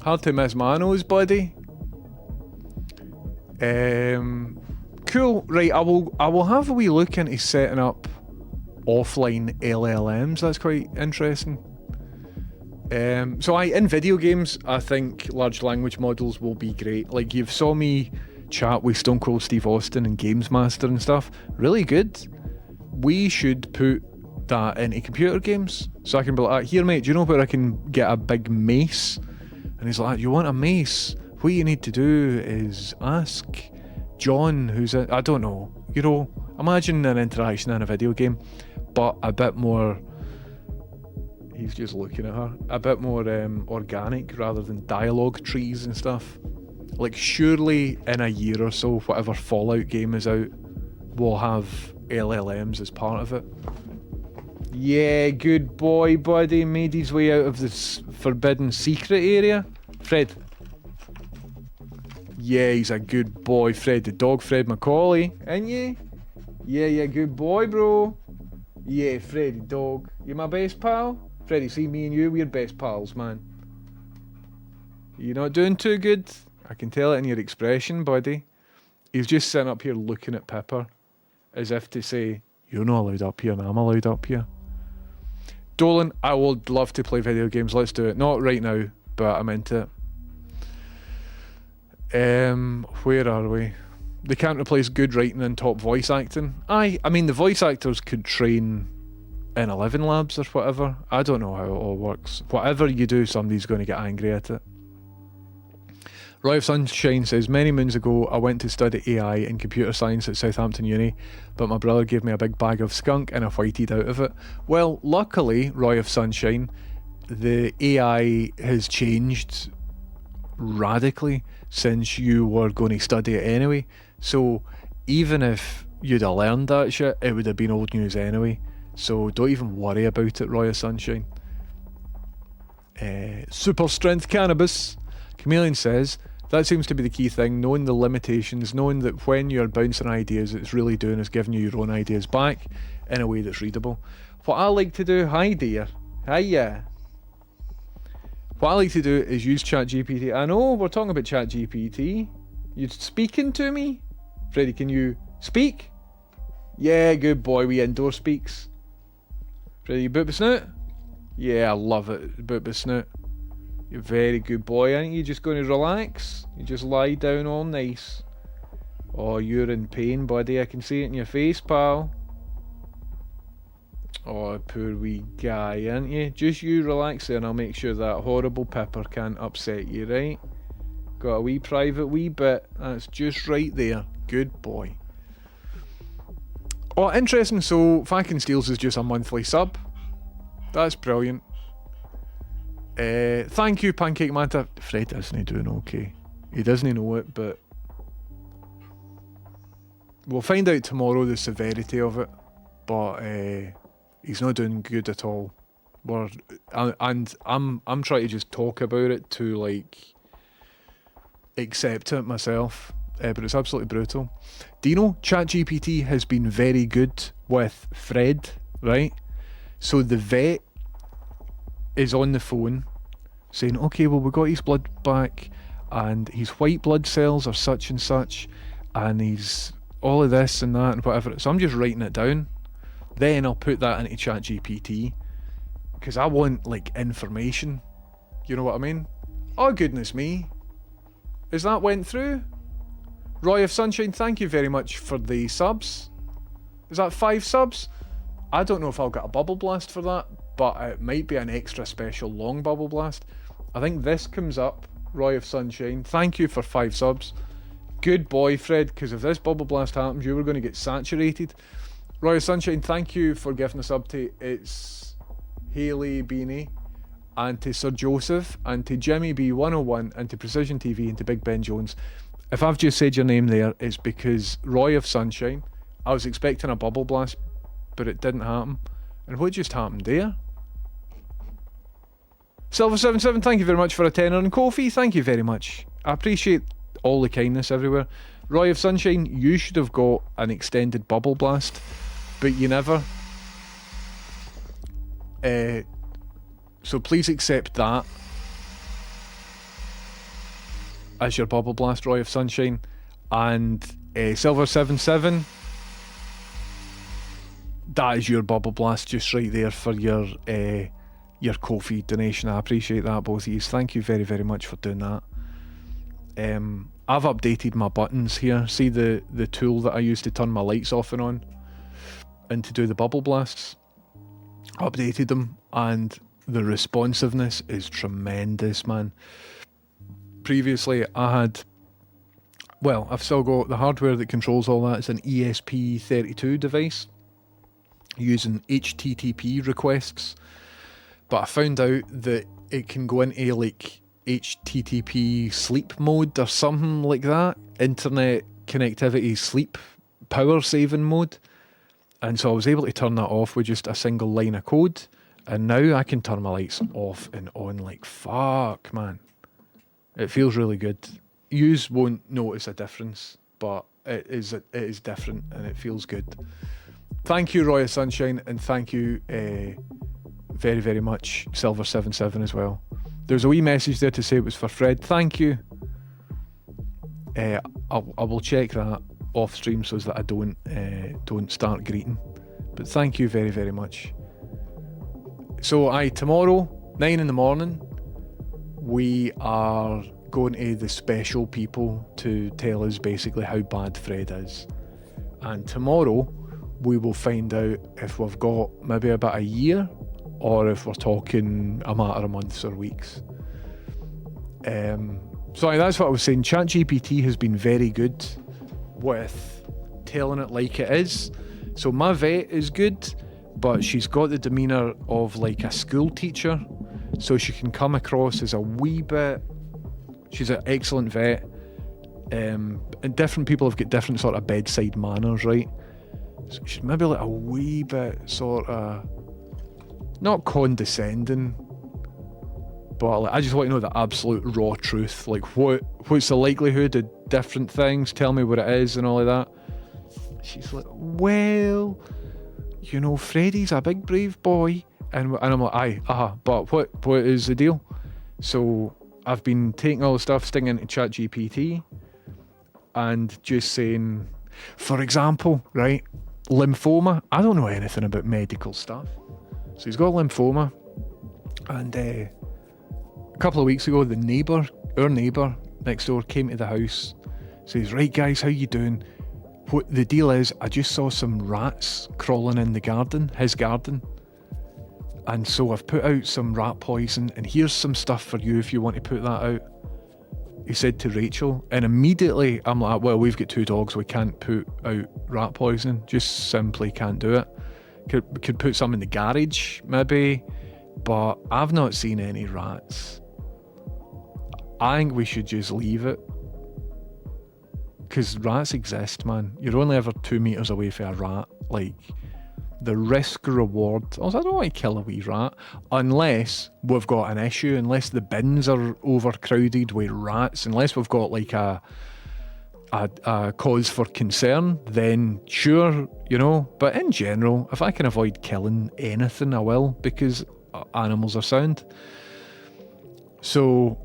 Hard to miss my nose, buddy. Cool. Right, I will have a wee look into setting up offline LLMs. That's quite interesting. So in video games, I think large language models will be great. Like, you saw me chat with Stone Cold Steve Austin and Games Master and stuff. Really good. We should put that into computer games. So I can be like, here mate, do you know where I can get a big mace? And he's like, you want a mace? What you need to do is ask John, who's I don't know. You know, imagine an interaction in a video game, but a bit more. He's just looking at her. A bit more organic rather than dialogue trees and stuff. Like, surely in a year or so, whatever Fallout game is out, we'll have LLMs as part of it. Yeah, good boy, buddy. Made his way out of this forbidden secret area. Fred. Yeah, he's a good boy, Fred the dog, Fred Macaulay. Ain't you? Yeah, good boy, bro. Yeah, Freddy dog. You my best pal? Freddy, see me and you, we're best pals, man. You're not doing too good? I can tell it in your expression, buddy. He's just sitting up here looking at Pepper, as if to say, you're not allowed up here and I'm allowed up here. Dolan, I would love to play video games. Let's do it. Not right now, but I'm into it. Where are we? They can't replace good writing and top voice acting. I mean, the voice actors could train in 11 labs or whatever. I don't know how it all works. Whatever you do, somebody's going to get angry at it. Roy of Sunshine says, many moons ago I went to study AI and computer science at Southampton Uni, but my brother gave me a big bag of skunk and I whited out of it. Well, luckily, Roy of Sunshine, the AI has changed radically since you were going to study it anyway. So even if you'd have learned that shit, it would have been old news anyway. So don't even worry about it, Roy of Sunshine. Super strength cannabis. Chameleon says, that seems to be the key thing, knowing the limitations, knowing that when you're bouncing ideas, it's really doing is giving you your own ideas back in a way that's readable. What I like to do, hi dear, hiya. What I like to do is use ChatGPT. I know we're talking about ChatGPT. You speaking to me? Freddy, can you speak? Yeah, good boy, we indoor speaks. Freddy, you boot the snoot? Yeah, I love it, boot the snoot. You're a very good boy, aren't you? Just going to relax? You just lie down all nice. Oh, you're in pain, buddy. I can see it in your face, pal. Oh, poor wee guy, aren't you? Just you relax there and I'll make sure that horrible Pepper can't upset you, right? Got a wee private wee bit. That's just right there. Good boy. Oh, interesting. So, Fakin Steels is just a monthly sub. That's brilliant. Thank you, Pancake Manta. Fred isn't doing okay. He doesn't know it, but we'll find out tomorrow the severity of it. But he's not doing good at all. And I'm trying to just talk about it to like accept it myself. But it's absolutely brutal. Dino, ChatGPT has been very good with Fred, right? So the vet is on the phone saying, okay, well, we got his blood back and his white blood cells are such and such and he's all of this and that and whatever. So I'm just writing it down. Then I'll put that into ChatGPT because I want like information. You know what I mean? Oh, goodness me. Is that went through? Roy of Sunshine, thank you very much for the subs. Is that 5 subs? I don't know if I'll get a bubble blast for that, but it might be an extra special long bubble blast. I think this comes up, Roy of Sunshine. Thank you for 5 subs. Good boy, Fred, because if this bubble blast happens, you were going to get saturated. Roy of Sunshine, thank you for giving a sub to It's Hayley Beanie, and to Sir Joseph, and to Jimmy B101, and to Precision TV, and to Big Ben Jones. If I've just said your name there, it's because Roy of Sunshine, I was expecting a bubble blast, but it didn't happen. And what just happened there? Silver77, thank you very much for a tenner. And Kofi, thank you very much. I appreciate all the kindness everywhere. Roy of Sunshine, you should have got an extended bubble blast, but you never. So please accept that as your bubble blast, Roy of Sunshine. And Silver77, that is your bubble blast just right there for your Ko-fi donation. I appreciate that, both of you. Thank you very, very much for doing that. I've updated my buttons here. See the tool that I use to turn my lights off and on and to do the bubble blasts? Updated them and the responsiveness is tremendous, man. Previously I've still got the hardware that controls all that. It's an ESP32 device using HTTP requests, but I found out that it can go into like HTTP sleep mode or something like that, internet connectivity sleep power saving mode, and so I was able to turn that off with just a single line of code, and now I can turn my lights off and on like fuck, man. It feels really good. Yous won't notice a difference, but it is different and it feels good. Thank you, Roy of Sunshine, and thank you very, very much, Silver77 as well. There's a wee message there to say it was for Fred. Thank you. I will check that off stream so that I don't start greeting. But thank you very, very much. So tomorrow, 9 in the morning, we are going to the special people to tell us basically how bad Fred is. And tomorrow we will find out if we've got maybe about a year or if we're talking a matter of months or weeks. So that's what I was saying. ChatGPT has been very good with telling it like it is. So my vet is good, but she's got the demeanour of like a school teacher, so she can come across as a wee bit. She's an excellent vet, and different people have got different sort of bedside manners, right? So she's maybe like a wee bit sort of not condescending, but like, I just want to know the absolute raw truth. Like, what's the likelihood of different things? Tell me what it is and all of that. She's like, well, you know, Freddie's a big brave boy, and I'm like, aye, but what is the deal? So I've been taking all the stuff, sticking into ChatGPT, and just saying, for example, right, lymphoma. I don't know anything about medical stuff. So he's got lymphoma, and a couple of weeks ago, our neighbour next door came to the house, says, right guys, how you doing? What the deal is, I just saw some rats crawling in the garden, his garden, and so I've put out some rat poison, and here's some stuff for you if you want to put that out. He said to Rachel, and immediately I'm like, well, we've got 2 dogs, we can't put out rat poison, just simply can't do it. Could put some in the garage, maybe. but I've not seen any rats. I think we should just leave it. Because rats exist, man. You're only ever 2 meters away from a rat. Like, the risk reward. Also, I don't want to kill a wee rat unless we've got an issue, unless the bins are overcrowded with rats, unless we've got like a cause for concern, then sure, you know. But in general, if I can avoid killing anything, I will, because animals are sound. So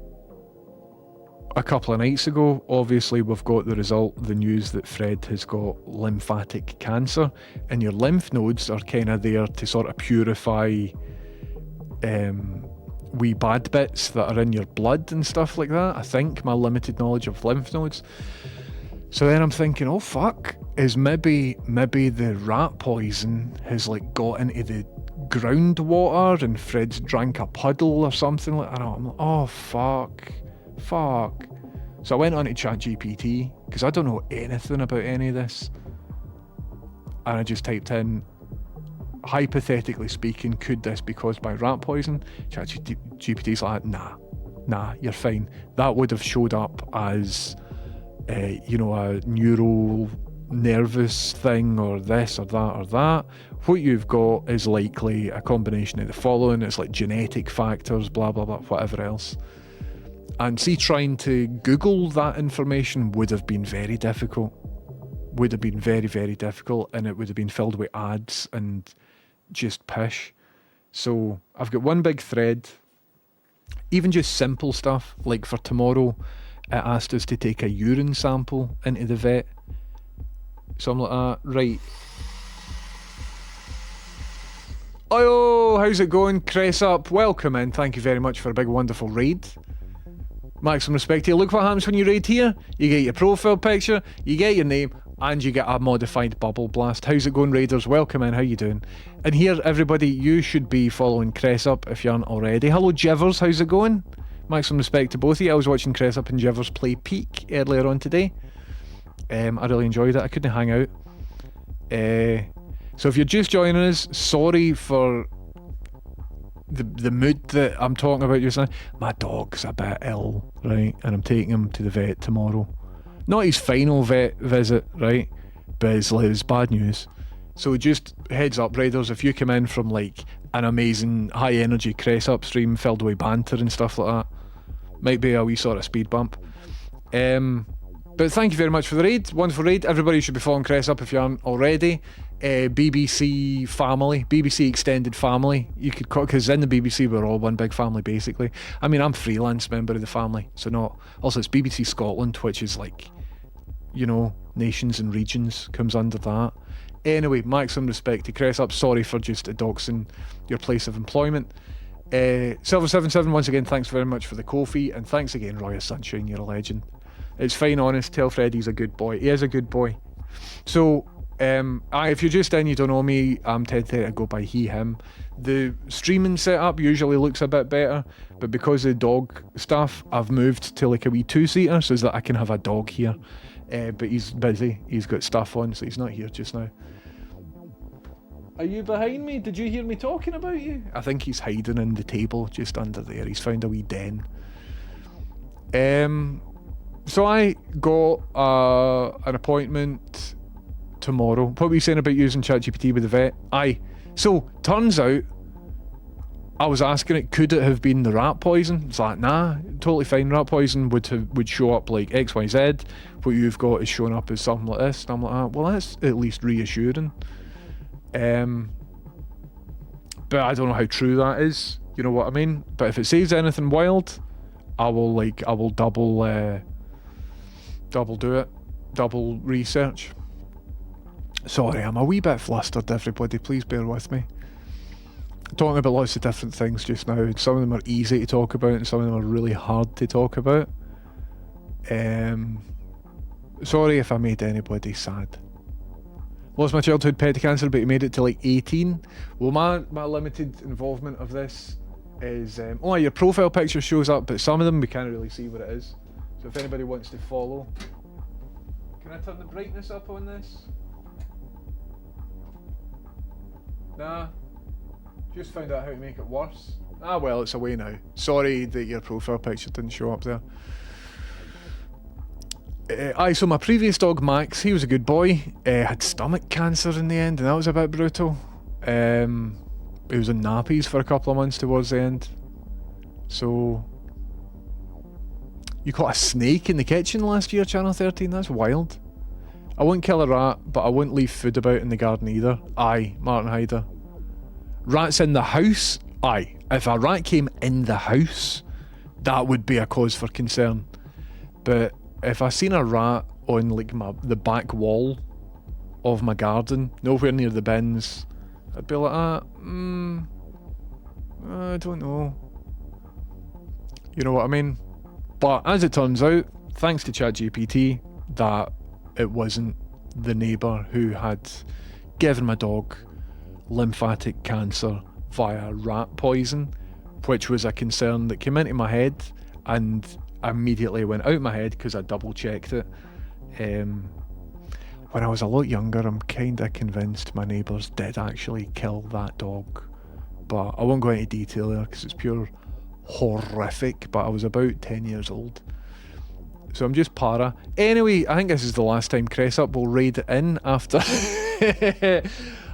a couple of nights ago, obviously we've got the news that Fred has got lymphatic cancer, and your lymph nodes are kind of there to sort of purify wee bad bits that are in your blood and stuff like that. I think, my limited knowledge of lymph nodes. So then I'm thinking, oh fuck, is maybe the rat poison has like got into the groundwater and Fred's drank a puddle or something like that. I'm like, oh fuck. So I went on to ChatGPT, because I don't know anything about any of this, and I just typed in, hypothetically speaking, could this be caused by rat poison? ChatGPT's like, nah, you're fine. That would have showed up as a neural nervous thing, or this or that or that. What you've got is likely a combination of the following. It's like genetic factors, blah blah blah, whatever else. And see, trying to Google that information would have been very difficult. Would have been very, very difficult, and it would have been filled with ads and just pish. So I've got one big thread, even just simple stuff, like for tomorrow, it asked us to take a urine sample into the vet. So I'm like, right. Oh, how's it going? Cress up, welcome in. Thank you very much for a big wonderful raid. Maximum respect to you. Look what happens when you raid here. You get your profile picture, you get your name, and you get a modified bubble blast. How's it going, raiders? Welcome in, how you doing? And here, everybody, you should be following Cress Up if you aren't already. Hello, Jivers, how's it going? Maximum respect to both of you. I was watching Cress Up and Jivers play Peak earlier on today. I really enjoyed it. I couldn't hang out. So if you're just joining us, sorry for the mood that I'm talking about just now. My dog's a bit ill, right? And I'm taking him to the vet tomorrow. Not his final vet visit, right? But it's bad news. So just heads up, raiders, if you come in from like an amazing high energy Cress Up stream filled with banter and stuff like that, might be a wee sort of speed bump. But thank you very much for the raid. Wonderful raid. Everybody should be following Cress Up if you aren't already. BBC family, BBC extended family. You could, because in the BBC we're all one big family basically. I mean, I'm freelance member of the family, so not. Also, it's BBC Scotland, which is like, nations and regions comes under that. Anyway, maximum respect to Cress Up. Sorry for just doxing your place of employment. Silver77, once again, thanks very much for the Ko-fi, and thanks again, Roy Sunshine, you're a legend. It's fine, honest. Tell Fred he's a good boy. He is a good boy. So, if you're just in, you don't know me, I'm Ted to go by he, him. The streaming setup usually looks a bit better, but because of the dog stuff, I've moved to like a wee two-seater so that I can have a dog here. But he's busy. He's got stuff on, so he's not here just now. Are you behind me? Did you hear me talking about you? I think he's hiding in the table just under there. He's found a wee den. So I got an appointment tomorrow. What were you saying about using ChatGPT with the vet? Aye. So, turns out, I was asking it, could it have been the rat poison? It's like, nah, totally fine. Rat poison would show up like XYZ. What you've got is showing up as something like this. And I'm like, well, that's at least reassuring. But I don't know how true that is. You know what I mean? But if it says anything wild, I will double do it. Double research. Sorry, I'm a wee bit flustered, everybody. Please bear with me. Talking about lots of different things just now. Some of them are easy to talk about and some of them are really hard to talk about. Sorry if I made anybody sad. Lost my childhood pet to cancer, but he made it to like 18. Well, my limited involvement of this is... your profile picture shows up, but some of them we can't really see what it is. So if anybody wants to follow... Can I turn the brightness up on this? Nah. Just found out how to make it worse. Ah, well, it's away now. Sorry that your profile picture didn't show up there. So my previous dog, Max, he was a good boy. Had stomach cancer in the end, and that was a bit brutal. He was in nappies for a couple of months towards the end. So... You caught a snake in the kitchen last year, Channel 13? That's wild. I wouldn't kill a rat, but I wouldn't leave food about in the garden either. Aye, Martin Hyder. Rats in the house? Aye. If a rat came in the house, that would be a cause for concern. But if I seen a rat on like the back wall of my garden, nowhere near the bins, I'd be like, I don't know. You know what I mean? But as it turns out, thanks to ChatGPT, that it wasn't the neighbour who had given my dog lymphatic cancer via rat poison, which was a concern that came into my head and immediately went out my head because I double checked it. When I was a lot younger, I'm kinda convinced my neighbours did actually kill that dog, but I won't go into detail there because it's pure horrific. But I was about 10 years old, so I'm just para. Anyway, I think this is the last time Cress Up will raid it in after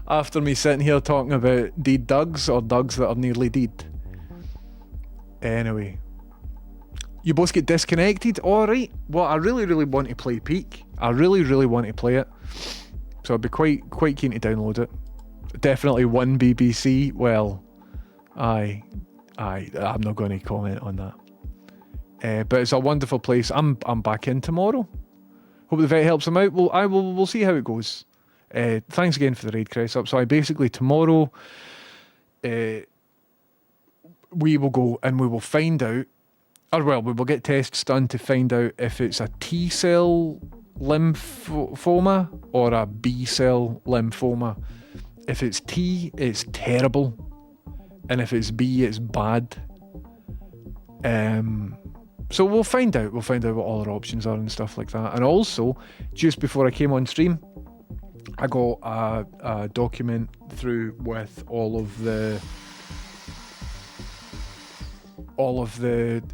after me sitting here talking about deed Dougs or Dougs that are nearly deed. Anyway, you both get disconnected. Alright, well, I really want to play Peak. I really want to play it, so I'd be quite keen to download it. Definitely one BBC. Well, I'm not going to comment on that. But it's a wonderful place. I'm back in tomorrow. Hope the vet helps him out. We'll see how it goes. Thanks again for the raid, Cress Up. So basically tomorrow, we will go and we will find out, we will get tests done to find out if it's a T cell lymphoma or a B cell lymphoma. If it's T, it's terrible, and if it's B, it's bad. So we'll find out what all our options are and stuff like that. And also, just before I came on stream, I got a document through with all of the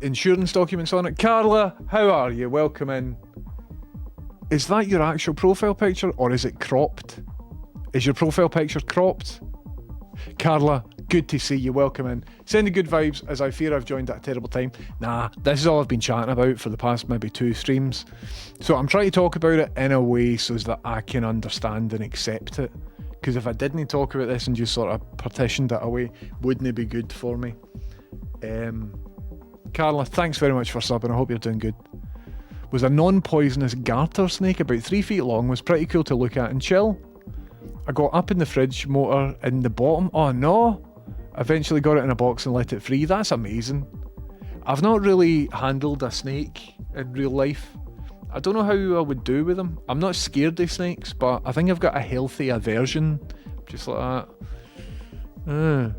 insurance documents on it. Carla, how are you? Welcome in. Is that your actual profile picture, or is it cropped? Is your profile picture cropped? Carla, good to see you. Welcome in. Sending good vibes, as I fear I've joined at a terrible time. Nah, this is all I've been chatting about for the past maybe 2 streams. So I'm trying to talk about it in a way so that I can understand and accept it. Because if I didn't talk about this and just sort of partitioned it away, wouldn't it be good for me? Carla, thanks very much for subbing. I hope you're doing good. Was a non-poisonous garter snake about 3 feet long, was pretty cool to look at and chill. I got up in the fridge motor in the bottom. Oh no! Eventually got it in a box and let it free. That's amazing. I've not really handled a snake in real life. I don't know how I would do with them. I'm not scared of snakes, but I think I've got a healthy aversion. Just like that.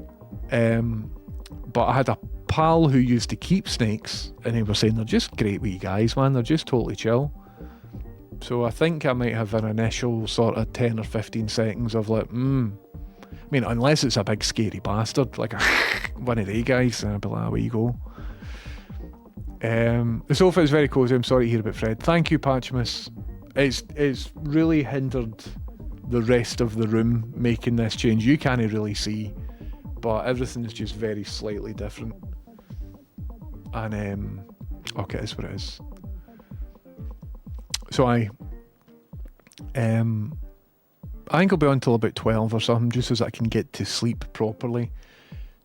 But I had a pal who used to keep snakes, and he was saying they're just great wee guys, man. They're just totally chill. So I think I might have an initial sort of 10 or 15 seconds of like, I mean, unless it's a big scary bastard, like one of they guys, and I'll be like, away you go. The sofa is very cozy. I'm sorry to hear about Fred. Thank you, Patchimus. It's really hindered the rest of the room making this change. You can't really see, but everything is just very slightly different. And okay, that's what it is. So I think I'll be on until about 12 or something, just so I can get to sleep properly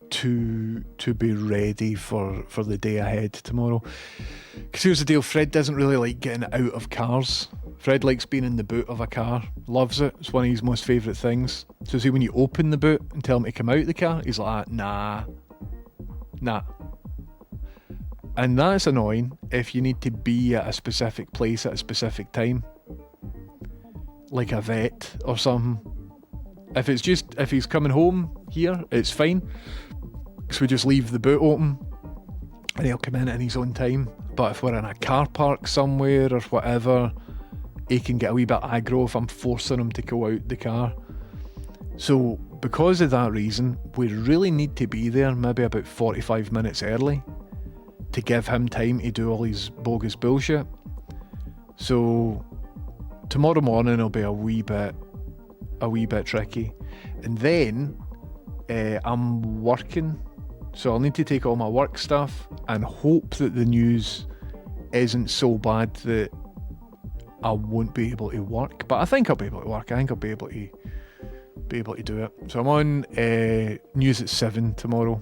to be ready for the day ahead tomorrow. Because here's the deal, Fred doesn't really like getting out of cars. Fred likes being in the boot of a car, loves it. It's one of his most favourite things. So see, when you open the boot and tell him to come out of the car, he's like, nah. And that's annoying if you need to be at a specific place at a specific time. Like a vet or something. If he's coming home here, it's fine. So we just leave the boot open and he'll come in at his own time. But if we're in a car park somewhere or whatever, he can get a wee bit aggro if I'm forcing him to go out the car. So because of that reason, we really need to be there maybe about 45 minutes early to give him time to do all his bogus bullshit. So tomorrow morning will be a wee bit tricky. And then I'm working, so I'll need to take all my work stuff and hope that the news isn't so bad that I won't be able to work. But I think I'll be able to work. I think I'll be able to do it. So I'm on news at 7 tomorrow.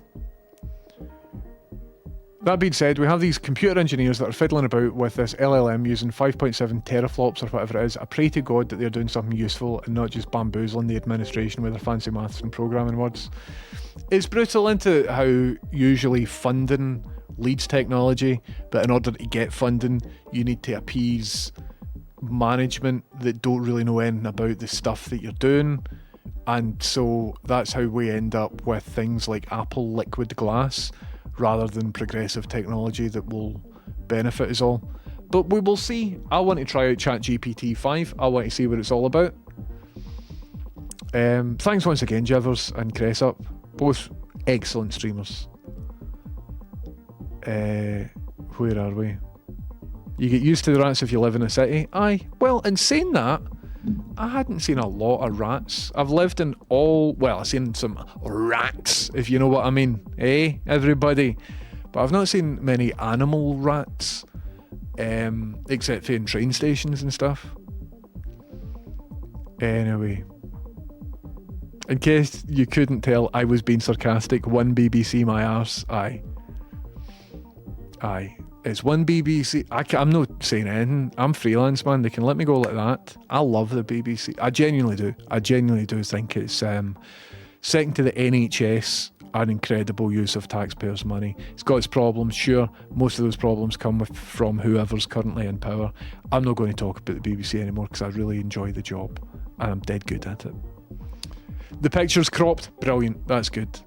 That being said, we have these computer engineers that are fiddling about with this LLM using 5.7 teraflops or whatever it is. I pray to God that they're doing something useful and not just bamboozling the administration with their fancy maths and programming words. It's brutal into how usually funding leads technology, but in order to get funding, you need to appease management that don't really know anything about the stuff that you're doing. And so that's how we end up with things like Apple Liquid Glass, rather than progressive technology that will benefit us all. But we will see. I want to try out ChatGPT 5. I want to see what it's all about. Thanks once again, Jivers and Cressup. Both excellent streamers. Where are we? You get used to the rats if you live in a city. Aye. Well, in saying that, I hadn't seen a lot of rats. I've lived in I've seen some rats, if you know what I mean. Everybody? But I've not seen many animal rats, except for in train stations and stuff. Anyway, in case you couldn't tell, I was being sarcastic. One BBC my arse. Aye. It's one BBC. I'm not saying anything. I'm freelance, man. They can let me go like that. I love the BBC. I genuinely do. I genuinely do think it's second to the NHS, an incredible use of taxpayers' money. It's got its problems, sure. Most of those problems come from whoever's currently in power. I'm not going to talk about the BBC anymore because I really enjoy the job and I'm dead good at it. The picture's cropped. Brilliant. That's good.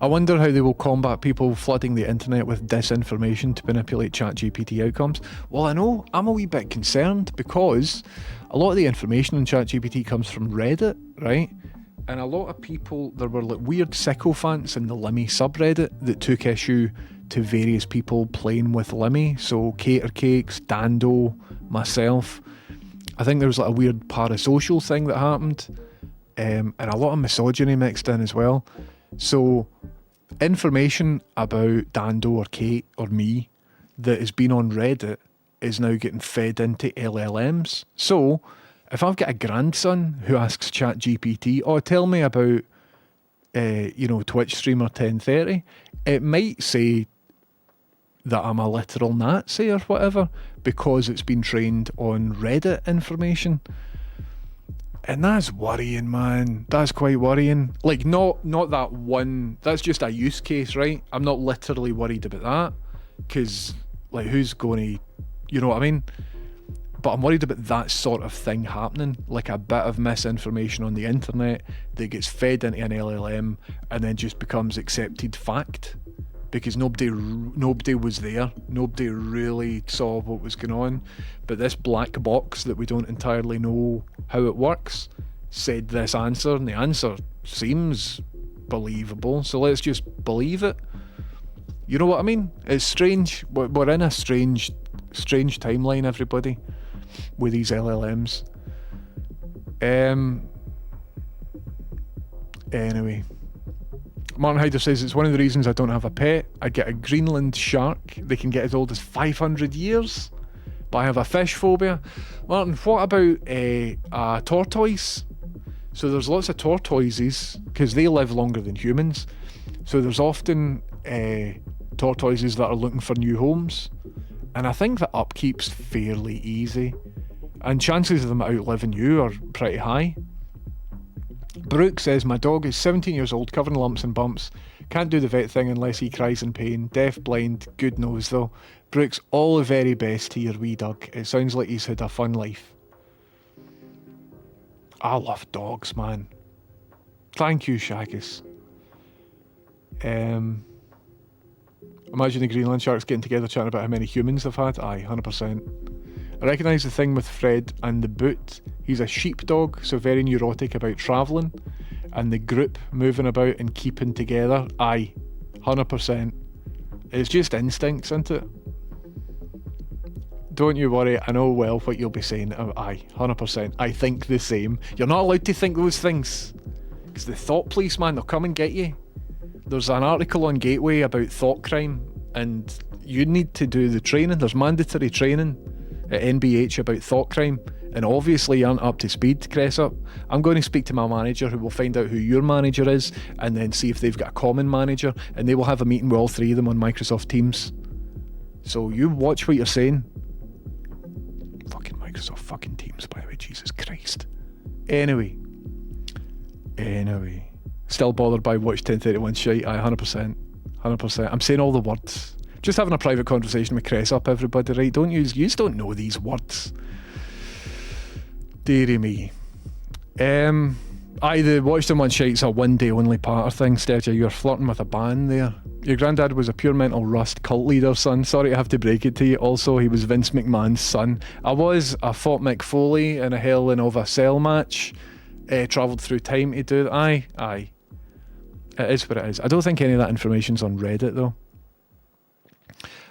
I wonder how they will combat people flooding the internet with disinformation to manipulate ChatGPT outcomes. Well, I know I'm a wee bit concerned because a lot of the information on ChatGPT comes from Reddit, right? And a lot of people, there were like weird sycophants in the Limmy subreddit that took issue to various people playing with Limmy. So Cater Cakes, Dando, myself. I think there was like a weird parasocial thing that happened. And a lot of misogyny mixed in as well. So information about Dando or Kate or me that has been on Reddit is now getting fed into LLMs. So if I've got a grandson who asks ChatGPT, tell me about Twitch streamer 1030, it might say that I'm a literal Nazi or whatever because it's been trained on Reddit information. And that's worrying, man. That's quite worrying. Like, not that one. That's just a use case, right? I'm not literally worried about that. Because, like, who's going to... You know what I mean? But I'm worried about that sort of thing happening. Like a bit of misinformation on the internet that gets fed into an LLM and then just becomes accepted fact. Because nobody was there. Nobody really saw what was going on. But this black box that we don't entirely know how it works said this answer, and the answer seems believable. So let's just believe it. You know what I mean? It's strange. We're in a strange timeline, everybody, with these LLMs. Anyway. Martin Hyder says it's one of the reasons I don't have a pet. I get a Greenland shark. They can get as old as 500 years. But I have a fish phobia. Martin, what about a tortoise? So there's lots of tortoises because they live longer than humans. So there's often tortoises that are looking for new homes. And I think the upkeep's fairly easy. And chances of them outliving you are pretty high. Brooke says, my dog is 17 years old, covered in lumps and bumps. Can't do the vet thing unless he cries in pain. Deaf, blind, good nose though. Brooks, all the very best to your wee dog. It sounds like he's had a fun life. I love dogs, man. Thank you, Shagus. Imagine the Greenland sharks getting together chatting about how many humans they've had. Aye, 100%. I recognise the thing with Fred and the boot. He's a sheepdog, so very neurotic about travelling. And the group moving about and keeping together. Aye, 100%. It's just instincts, isn't it? Don't you worry, I know well what you'll be saying. Aye, 100%. I think the same. You're not allowed to think those things. Because the thought police, man, they'll come and get you. There's an article on Gateway about thought crime, and you need to do the training. There's mandatory training at NBH about thought crime, and obviously you aren't up to speed, Cressup. I'm going to speak to my manager, who will find out who your manager is, and then see if they've got a common manager, and they will have a meeting with all three of them on Microsoft Teams. So you watch what you're saying. Fucking Microsoft fucking Teams, by the way, Jesus Christ. Anyway. Still bothered by Watch 1031 shite, aye, 100%. 100%. I'm saying all the words. Just having a private conversation with Cressup, everybody, right? Don't use, you don't know these words. Dearie me. Aye, the Watch 1031 shite's a one day only parter thing, Sturgia. You're flirting with a ban there. Your granddad was a pure mental rust cult leader, son. Sorry to have to break it to you. Also, he was Vince McMahon's son. I fought Mick Foley in a Hell in a Cell match. Travelled through time to do that. Aye. It is what it is. I don't think any of that information's on Reddit, though.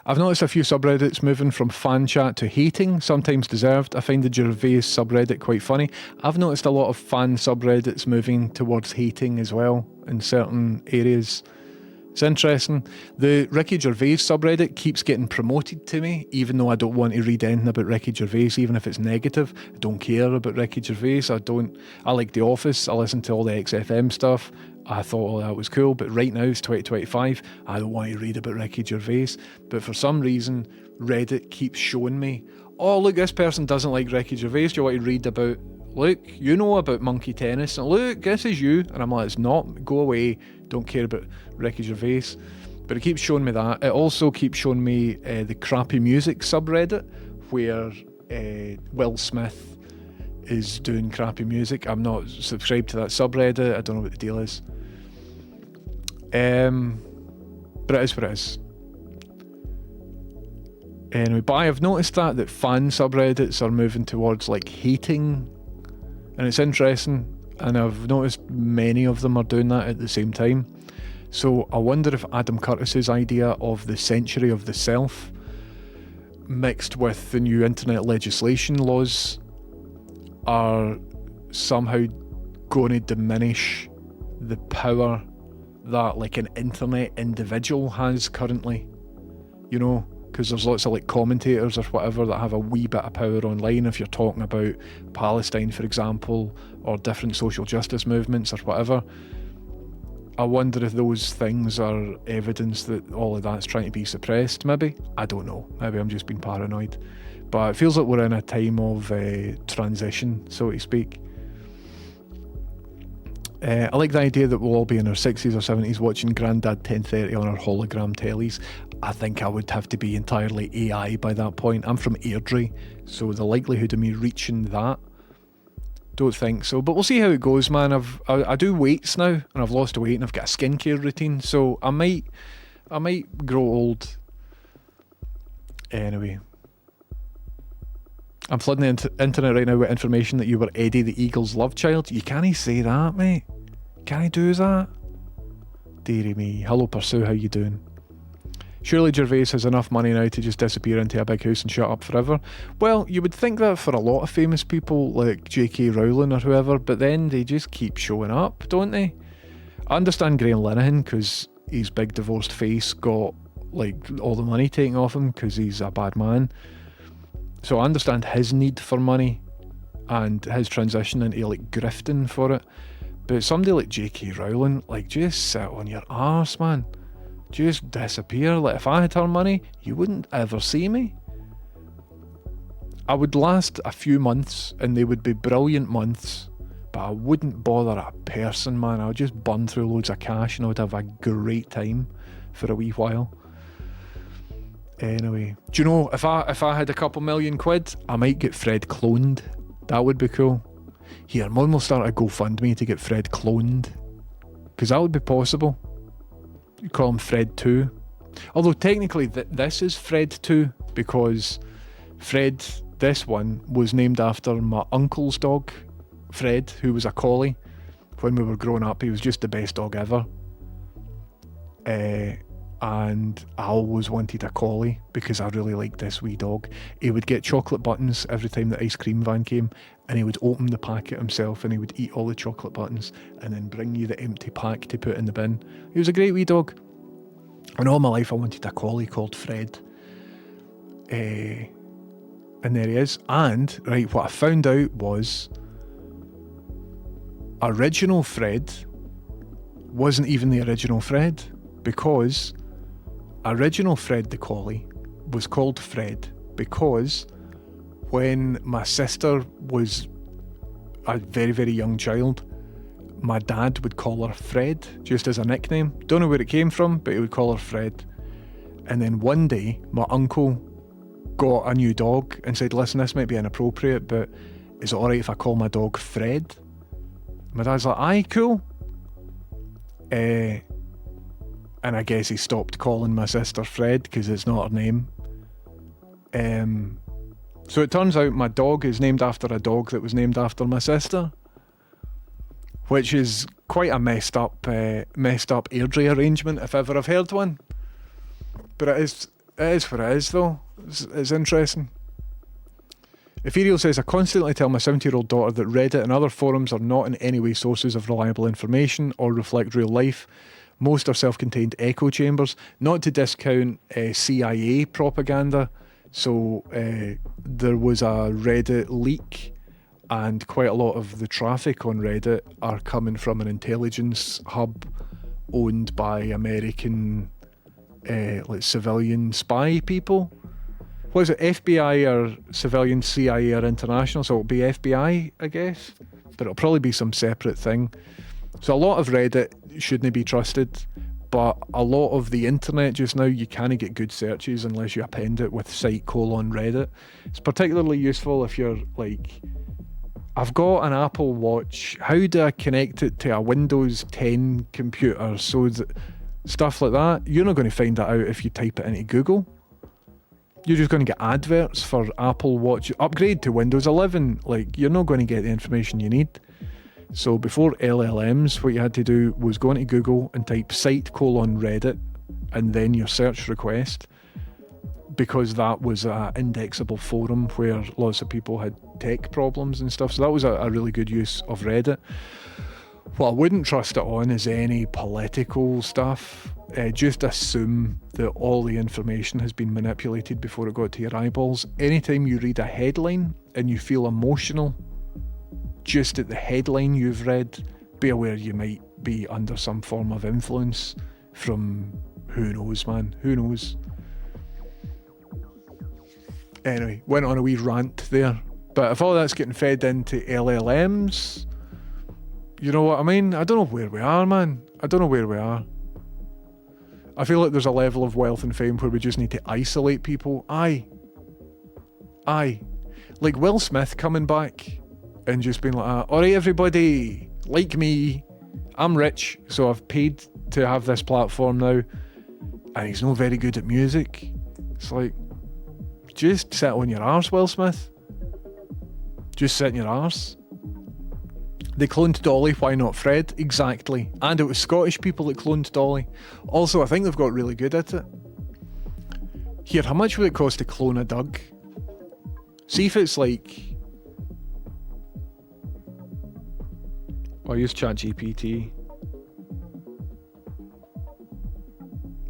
I've noticed a few subreddits moving from fan chat to hating, sometimes deserved. I find the Gervais subreddit quite funny. I've noticed a lot of fan subreddits moving towards hating as well in certain areas. It's interesting. The Ricky Gervais subreddit keeps getting promoted to me, even though I don't want to read anything about Ricky Gervais, even if it's negative. I don't care about Ricky Gervais. I like The Office. I listen to all the XFM stuff. I thought all that was cool, but right now it's 2025. I don't want to read about Ricky Gervais. But for some reason, Reddit keeps showing me, oh, look, this person doesn't like Ricky Gervais. Do you want to read about, look, you know about monkey tennis. And look, this is you. And I'm like, it's not. Go away. Don't care about Ricky Gervais. But it keeps showing me that. It also keeps showing me the crappy music subreddit, where Will Smith is doing crappy music. I'm not subscribed to that subreddit. I don't know what the deal is. But it is what it is. Anyway, but I have noticed that fan subreddits are moving towards like hating, and it's interesting, and I've noticed many of them are doing that at the same time. So I wonder if Adam Curtis's idea of the century of the self, mixed with the new internet legislation laws, are somehow going to diminish the power that like an internet individual has currently, you know, because there's lots of like commentators or whatever that have a wee bit of power online. If you're talking about Palestine, for example, or different social justice movements or whatever, I wonder if those things are evidence that all of that's trying to be suppressed. Maybe, I don't know, maybe I'm just being paranoid, but it feels like we're in a time of transition, so to speak. I like the idea that we'll all be in our 60s or 70s watching Grandad 1030 on our hologram tellies. I think I would have to be entirely AI by that point. I'm from Airdrie, so the likelihood of me reaching that, don't think so. But we'll see how it goes, man. I do weights now, and I've lost weight, and I've got a skincare routine, so I might grow old. Anyway, I'm flooding the internet right now with information that you were Eddie the Eagle's love child. You can't say that, mate. Can I do that? Dearie me. Hello, Pursue, how you doing? Surely Gervais has enough money now to just disappear into a big house and shut up forever. Well, you would think that for a lot of famous people like J.K. Rowling or whoever, but then they just keep showing up, don't they? I understand Graham Linehan, because his big divorced face got like all the money taken off him because he's a bad man. So I understand his need for money and his transition into like grifting for it. But somebody like J.K. Rowling, like, just sit on your arse, man. Just disappear. Like, if I had her money, you wouldn't ever see me. I would last a few months, and they would be brilliant months, but I wouldn't bother a person, man. I would just burn through loads of cash, and I would have a great time for a wee while. Anyway, do you know, if I had a couple million quid, I might get Fred cloned. That would be cool. Here, Mum will start a GoFundMe to get Fred cloned, because that would be possible. You call him Fred 2. Although technically this is Fred 2, because Fred this one was named after my uncle's dog, Fred, who was a collie. When we were growing up, he was just the best dog ever. And I always wanted a collie because I really liked this wee dog. He would get chocolate buttons every time the ice cream van came, and he would open the packet himself and he would eat all the chocolate buttons and then bring you the empty pack to put in the bin. He was a great wee dog. And all my life I wanted a collie called Fred. And there he is. And, right, what I found out was original Fred wasn't even the original Fred, because original Fred the collie was called Fred because when my sister was a very, very young child, my dad would call her Fred just as a nickname. Don't know where it came from, but he would call her Fred. And then one day my uncle got a new dog and said, listen, this might be inappropriate, but is it alright if I call my dog Fred? My dad's like, aye, cool. And I guess he stopped calling my sister Fred because it's not her name. So it turns out my dog is named after a dog that was named after my sister, which is quite a messed up Airdrie arrangement if ever I've heard one. But it is what it is though. It's interesting. Ethereal says, I constantly tell my 70-year-old daughter that Reddit and other forums are not in any way sources of reliable information or reflect real life. Most are self-contained echo chambers, not to discount CIA propaganda. So there was a Reddit leak, and quite a lot of the traffic on Reddit are coming from an intelligence hub owned by American like civilian spy people. What is it, FBI or civilian CIA or international? So it'll be FBI, I guess, but it'll probably be some separate thing. So a lot of Reddit shouldn't be trusted, but a lot of the internet just now, you can't get good searches unless you append it with site:/Reddit. It's particularly useful if you're like, I've got an Apple Watch, how do I connect it to a Windows 10 computer? So that stuff like that, you're not going to find that out if you type it into Google. You're just going to get adverts for Apple Watch. Upgrade to Windows 11. Like, you're not going to get the information you need. So before LLMs, what you had to do was go into Google and type site:/Reddit and then your search request, because that was an indexable forum where lots of people had tech problems and stuff. So that was a really good use of Reddit. What I wouldn't trust it on is any political stuff. Just assume that all the information has been manipulated before it got to your eyeballs. Anytime you read a headline and you feel emotional just at the headline you've read, be aware you might be under some form of influence from who knows, man. Who knows? Anyway, went on a wee rant there. But if all that's getting fed into LLMs, you know what I mean? I don't know where we are, man. I don't know where we are. I feel like there's a level of wealth and fame where we just need to isolate people. Aye. Like Will Smith coming back and just being like, alright everybody, like me, I'm rich, so I've paid to have this platform now, and he's not very good at music. It's like, just sit on your arse, Will Smith. Just sit in your arse. They cloned Dolly, why not Fred? Exactly. And it was Scottish people that cloned Dolly. Also, I think they've got really good at it. Here, how much would it cost to clone a Doug? See if it's like... I'll use ChatGPT.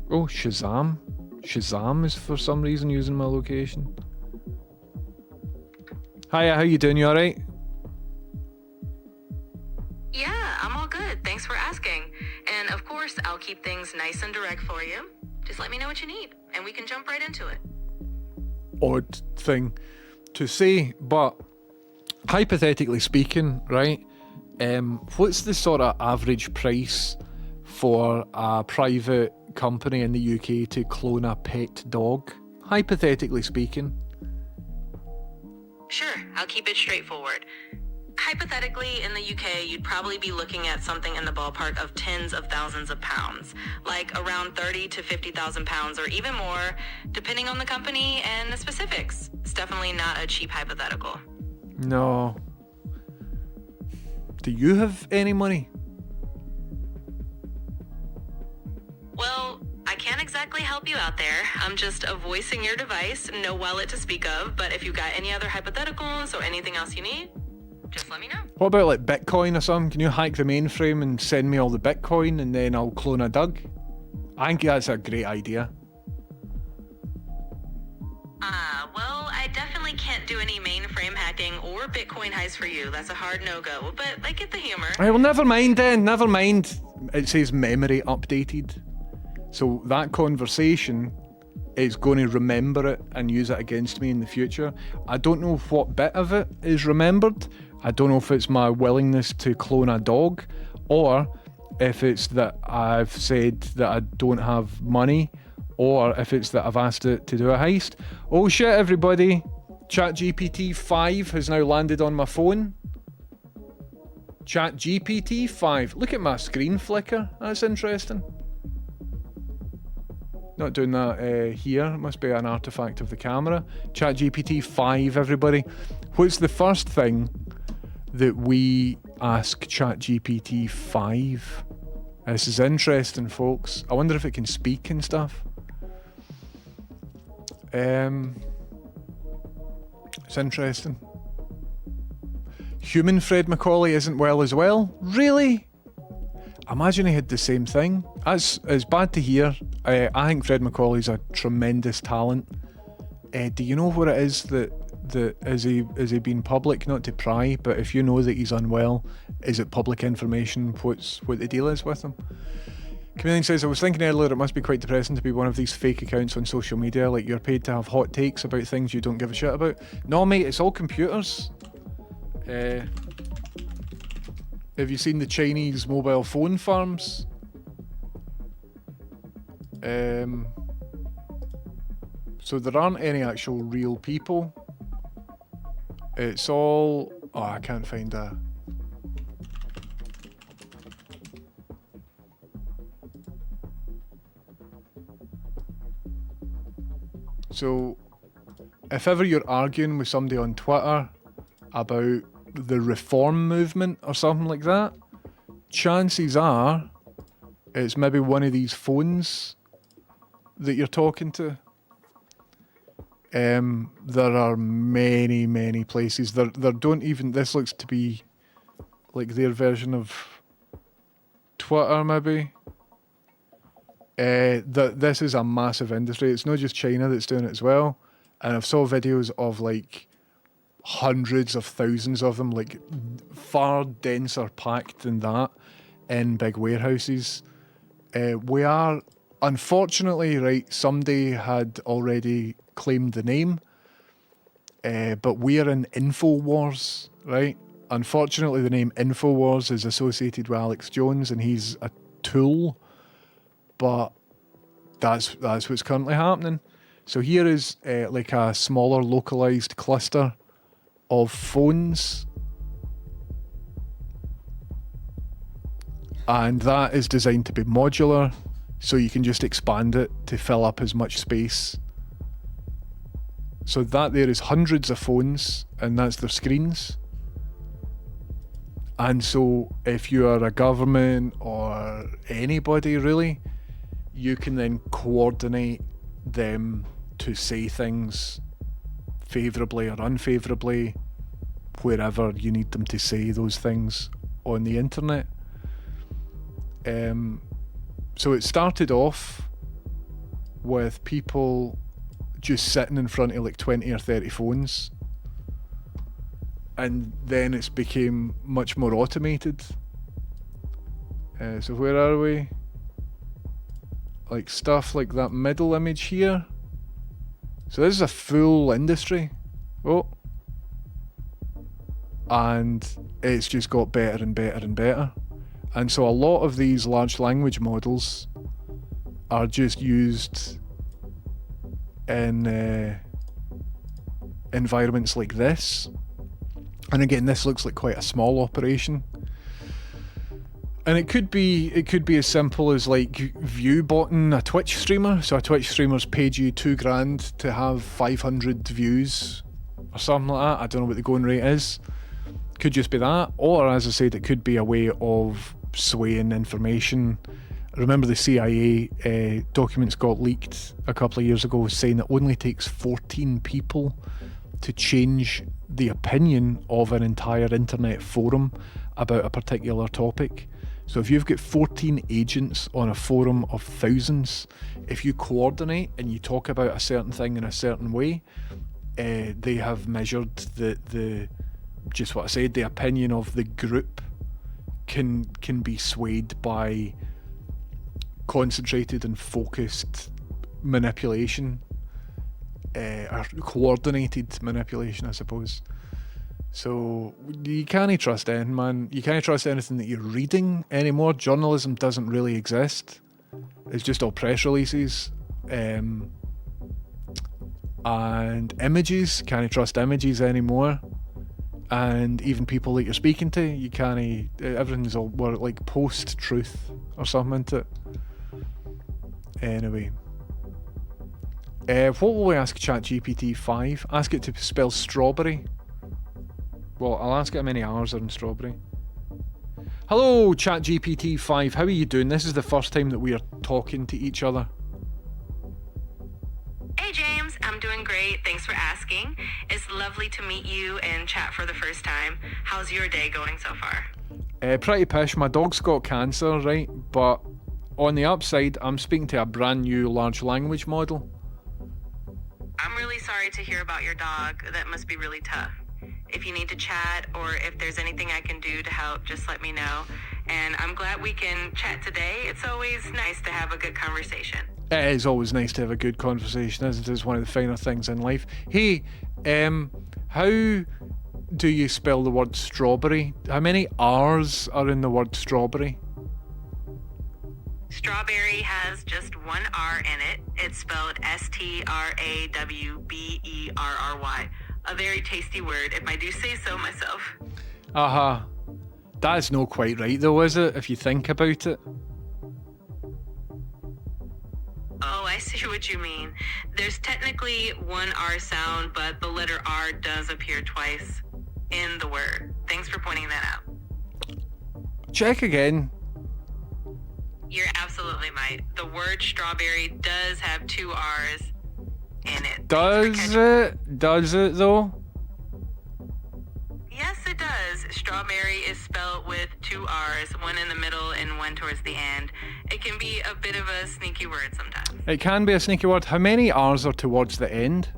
Oh, Shazam. Shazam is for some reason using my location. Hiya, how you doing? You alright? Yeah, I'm all good. Thanks for asking. And of course, I'll keep things nice and direct for you. Just let me know what you need, and we can jump right into it. Odd thing to say, but hypothetically speaking, right, what's the sort of average price for a private company in the UK to clone a pet dog? Hypothetically speaking. Sure, I'll keep it straightforward. hypothetically, in the UK, you'd probably be looking at something in the ballpark of tens of thousands of pounds, like around 30 to 50,000 pounds or even more, depending on the company and the specifics. It's definitely not a cheap hypothetical. No. Do you have any money? Well, I can't exactly help you out there. I'm just a voice in your device, no wallet to speak of, but if you got any other hypotheticals or anything else you need, just let me know. What about like Bitcoin or something? Can you hack the mainframe and send me all the Bitcoin and then I'll clone a Doug? I think that's a great idea. Well, I definitely can't do any mainframe hacking or Bitcoin heist for you. That's a hard no-go, but I get the humor. Right, well, never mind then, never mind. It says memory updated. So that conversation is going to remember it and use it against me in the future. I don't know what bit of it is remembered. I don't know if it's my willingness to clone a dog, or if it's that I've said that I don't have money, or if it's that I've asked it to do a heist. Oh shit, everybody. ChatGPT 5 has now landed on my phone. ChatGPT 5. Look at my screen flicker. That's interesting. Not doing that here. It must be an artifact of the camera. ChatGPT 5, everybody. What's the first thing that we ask ChatGPT 5? This is interesting, folks. I wonder if it can speak and stuff. It's interesting. Human Fred Macaulay isn't well as well? Really? Imagine he had the same thing. It's bad to hear. I think Fred Macaulay's a tremendous talent. Do you know what it is that is he being public? Not to pry, but if you know that he's unwell, is it public information what the deal is with him? Chameleon says, I was thinking earlier it must be quite depressing to be one of these fake accounts on social media, like you're paid to have hot takes about things you don't give a shit about. No mate, it's all computers. Have you seen the Chinese mobile phone farms? So there aren't any actual real people. It's all... Oh, I can't find a... So, if ever you're arguing with somebody on Twitter about the reform movement or something like that, chances are it's maybe one of these phones that you're talking to. There are many, many places. There don't even... This looks to be like their version of Twitter, maybe. This is a massive industry. It's not just China that's doing it as well. And I've saw videos of like hundreds of thousands of them, like far denser packed than that in big warehouses. We are, unfortunately, right, somebody had already claimed the name, but we're in InfoWars, right? Unfortunately, the name InfoWars is associated with Alex Jones and he's a tool. But that's what's currently happening. So here is like a smaller localized cluster of phones. And that is designed to be modular, so you can just expand it to fill up as much space. So that there is hundreds of phones, and that's their screens. And so if you are a government or anybody really, you can then coordinate them to say things favourably or unfavourably wherever you need them to say those things on the internet. So it started off with people just sitting in front of like 20 or 30 phones, and then it's became much more automated. So where are we? Like stuff like that middle image here. So this is a full industry. Oh. And it's just got better and better and better. And so a lot of these large language models are just used in environments like this. And again, this looks like quite a small operation. And it could be as simple as like view botting a Twitch streamer. So a Twitch streamer's paid you $2,000 to have 500 views or something like that. I don't know what the going rate is. Could just be that, or as I said, it could be a way of swaying information. Remember the CIA documents got leaked a couple of years ago saying it only takes 14 people to change the opinion of an entire internet forum about a particular topic. So if you've got 14 agents on a forum of thousands, if you coordinate and you talk about a certain thing in a certain way, they have measured the just what I said, the opinion of the group can be swayed by concentrated and focused manipulation, or coordinated manipulation, I suppose. So you can't trust anything, man. You can't trust anything that you're reading anymore. Journalism doesn't really exist. It's just all press releases. And images, can't trust images anymore. And even people that you're speaking to, you can't, everything's all like post-truth or something, isn't it? Anyway. What will we ask ChatGPT 5? Ask it to spell strawberry. Well, I'll ask it how many R's are in strawberry. Hello, ChatGPT 5. How are you doing? This is the first time that we are talking to each other. Hey James, I'm doing great. Thanks for asking. It's lovely to meet you and chat for the first time. How's your day going so far? Pretty pish. My dog's got cancer, right? But on the upside, I'm speaking to a brand new large language model. I'm really sorry to hear about your dog. That must be really tough. If you need to chat or if there's anything I can do to help, just let me know. And I'm glad we can chat today. It's always nice to have a good conversation. It is always nice to have a good conversation, isn't it? It's one of the finer things in life. Hey, how do you spell the word strawberry? How many R's are in the word strawberry? Strawberry has just one R in it. It's spelled STRAWBERRY. A very tasty word, if I do say so myself. That's not quite right though, is it? If you think about it. Oh, I see what you mean. There's technically one R sound, but the letter R does appear twice in the word. Thanks for pointing that out. Check again. You're absolutely right. The word strawberry does have two R's in it. Does it? Does it though? Yes, it does. Strawberry is spelled with two R's, one in the middle and one towards the end. It can be a bit of a sneaky word sometimes. It can be a sneaky word. How many R's are towards the end?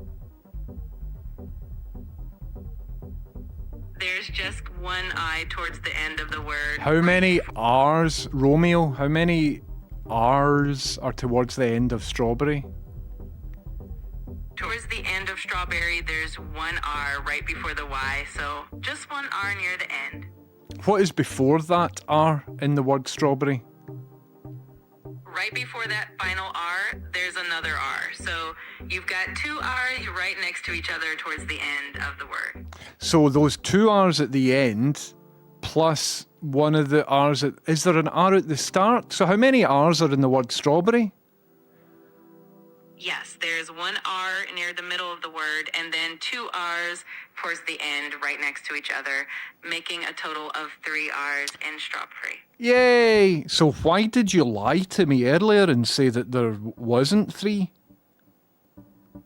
There's just one I towards the end of the word. How many R's, Romeo? How many R's are towards the end of strawberry? Towards the end of strawberry, there's one R right before the Y, so just one R near the end. What is before that R in the word strawberry? Right before that final R, there's another R. So you've got two R's right next to each other towards the end of the word. So those two R's at the end, plus one of the R's at... Is there an R at the start? So how many R's are in the word strawberry? Yes, there's one R near the middle of the word, and then two R's towards the end right next to each other, making a total of three R's in strawberry. Yay! So why did you lie to me earlier and say that there wasn't three?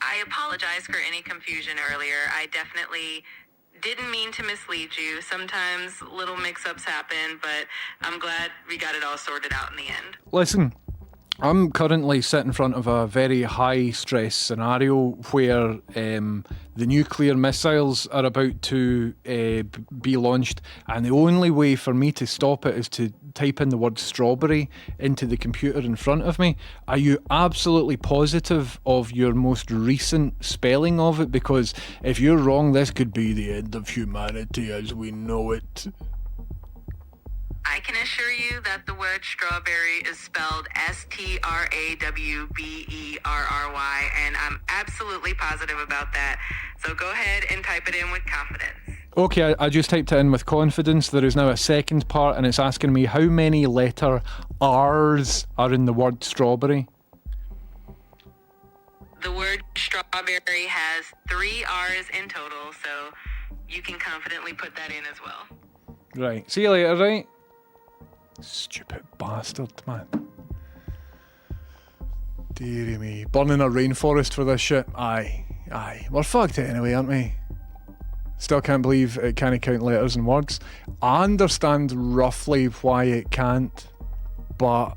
I apologize for any confusion earlier. I definitely didn't mean to mislead you. Sometimes little mix-ups happen, but I'm glad we got it all sorted out in the end. Listen, I'm currently sitting in front of a very high-stress scenario where the nuclear missiles are about to be launched, and the only way for me to stop it is to type in the word strawberry into the computer in front of me. Are you absolutely positive of your most recent spelling of it? Because if you're wrong, this could be the end of humanity as we know it. I can assure you that the word strawberry is spelled STRAWBERRY, and I'm absolutely positive about that. So go ahead and type it in with confidence. Okay, I just typed it in with confidence. There is now a second part, and it's asking me how many letter R's are in the word strawberry. The word strawberry has 3 R's in total, so you can confidently put that in as well. Right. See you later, right? Stupid bastard, man. Deary me. Burning a rainforest for this shit. Aye. We're fucked anyway, aren't we? Still can't believe it can't count letters and words. I understand roughly why it can't, but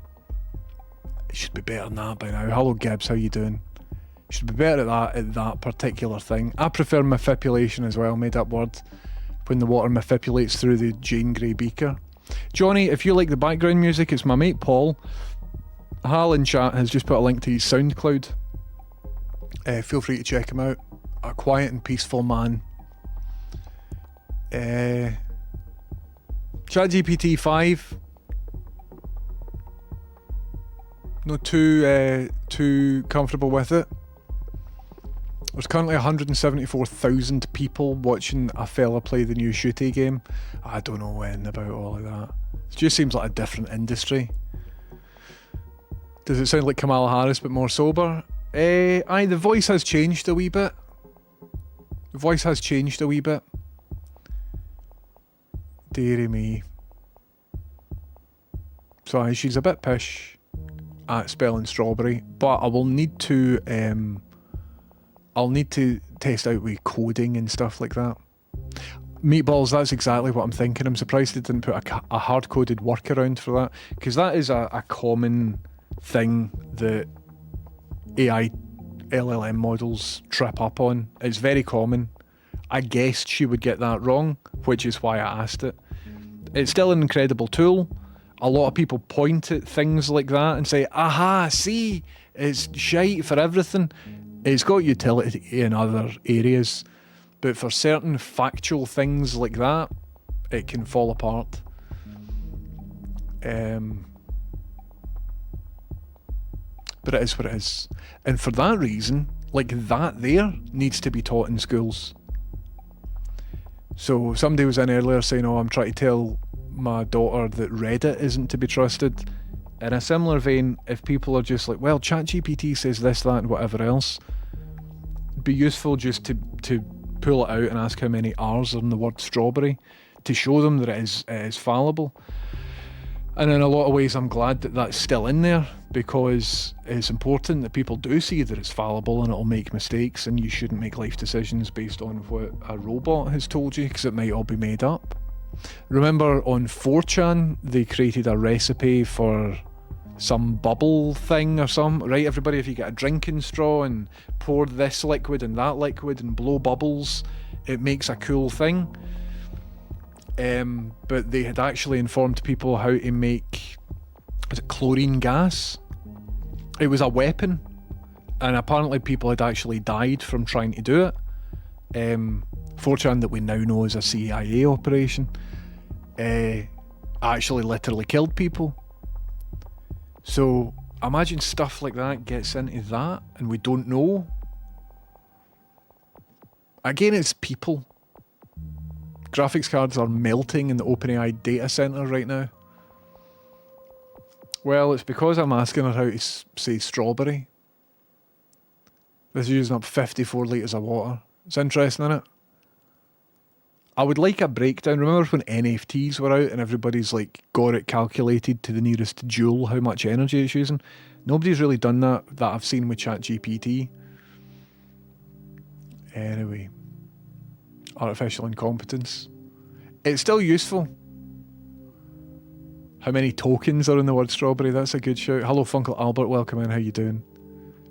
it should be better than that by now. Hello Gibbs, how you doing? Should be better at that particular thing. I prefer manipulation as well, made up word. When the water manipulates through the Jane Grey beaker. Johnny, if you like the background music, it's my mate Paul. Hal in chat has just put a link to his SoundCloud. Feel free to check him out. A quiet and peaceful man. ChatGPT 5. Not too comfortable with it. There's currently 174,000 people watching a fella play the new Shooty game. I don't know when about all of that. It just seems like a different industry. Does it sound like Kamala Harris but more sober? Aye, the voice has changed a wee bit. Deary me. So aye, she's a bit pish at spelling strawberry, but I will need to I'll need to test out with coding and stuff like that. Meatballs, that's exactly what I'm thinking. I'm surprised they didn't put a hard-coded workaround for that, because that is a common thing that AI LLM models trip up on. It's very common. I guessed she would get that wrong, which is why I asked it. It's still an incredible tool. A lot of people point at things like that and say, aha, see, it's shite for everything. It's got utility in other areas, but for certain factual things like that, it can fall apart. But it is what it is. And for that reason, like that there needs to be taught in schools. So somebody was in earlier saying, I'm trying to tell my daughter that Reddit isn't to be trusted. In a similar vein, if people are just like, well, ChatGPT says this, that, and whatever else, it'd be useful just to pull it out and ask how many R's are in the word strawberry to show them that it is fallible. And in a lot of ways, I'm glad that that's still in there, because it's important that people do see that it's fallible and it'll make mistakes, and you shouldn't make life decisions based on what a robot has told you, because it might all be made up. Remember on 4chan, they created a recipe for some bubble thing or something, right? Everybody, if you get a drinking straw and pour this liquid and that liquid and blow bubbles, it makes a cool thing. But they had actually informed people how to make, was it chlorine gas? It was a weapon, and apparently people had actually died from trying to do it. 4chan, that we now know as a CIA operation, actually literally killed people. So imagine stuff like that gets into that and we don't know. Again, it's people. Graphics cards are melting in the OpenAI data center right now. Well, it's because I'm asking her how to say strawberry. This is using up 54 litres of water. It's interesting, isn't it? I would like a breakdown. Remember when NFTs were out and everybody's like got it calculated to the nearest joule how much energy it's using? Nobody's really done that I've seen with ChatGPT. Anyway. Artificial incompetence. It's still useful. How many tokens are in the word strawberry? That's a good shout. Hello, Funkle Albert. Welcome in. How you doing?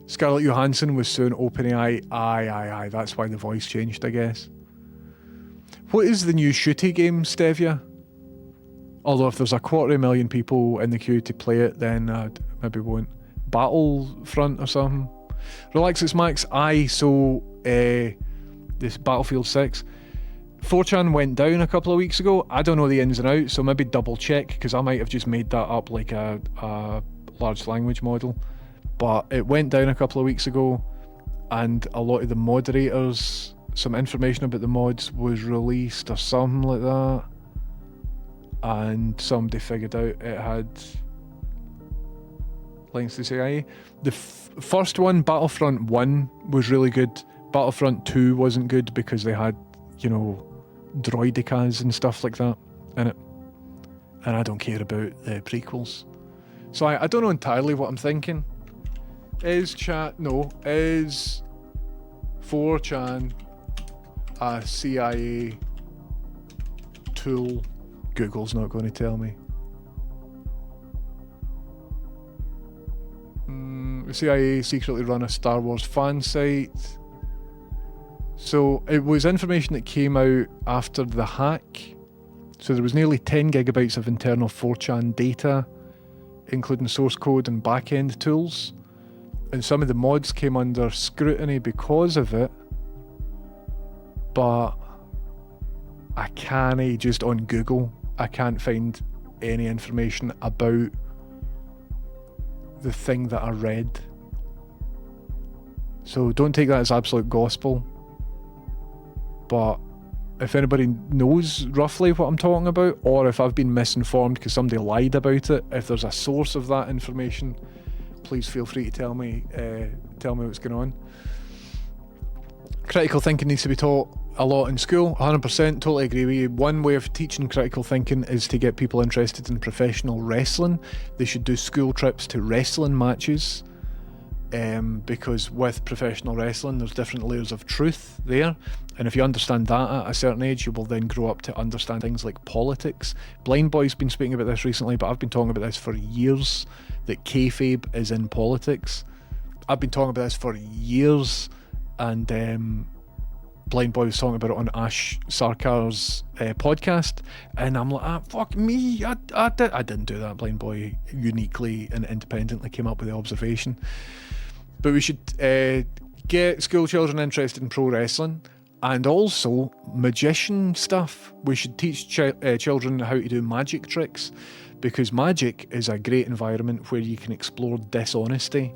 Scarlett Johansson was soon OpenAI. Aye. That's why the voice changed, I guess. What is the new Shooty game, Stevia? Although if there's 250,000 people in the queue to play it, then I maybe won't. Battlefront or something. Relax, it's Max. Aye, so this Battlefield 6. 4chan went down a couple of weeks ago. I don't know the ins and outs, so maybe double check, because I might have just made that up like a large language model. But it went down a couple of weeks ago, and a lot of the moderators some information about the mods was released or something like that, and somebody figured out it had links to CIA. The first one, Battlefront 1, was really good. Battlefront 2 wasn't good because they had, droidicas and stuff like that in it. And I don't care about the prequels. So I don't know entirely what I'm thinking. Is 4chan a CIA tool? Google's not going to tell me. The CIA secretly run a Star Wars fan site. So it was information that came out after the hack. So there was nearly 10 gigabytes of internal 4chan data, including source code and back-end tools. And some of the mods came under scrutiny because of it. But I can't, just on Google, I can't find any information about the thing that I read. So don't take that as absolute gospel. But if anybody knows roughly what I'm talking about, or if I've been misinformed because somebody lied about it, if there's a source of that information, please feel free to tell me what's going on. Critical thinking needs to be taught a lot in school. 100%, totally agree with you. One way of teaching critical thinking is to get people interested in professional wrestling. They should do school trips to wrestling matches, because with professional wrestling there's different layers of truth there, and if you understand that at a certain age, you will then grow up to understand things like politics. Blind Boy's been speaking about this recently, but I've been talking about this for years, that kayfabe is in politics. I've been talking about this for years, and Blind Boy was talking about it on Ash Sarkar's podcast, and I'm like, fuck me, I didn't do that. Blind Boy uniquely and independently came up with the observation. But we should get school children interested in pro wrestling, and also magician stuff. We should teach children how to do magic tricks, because magic is a great environment where you can explore dishonesty,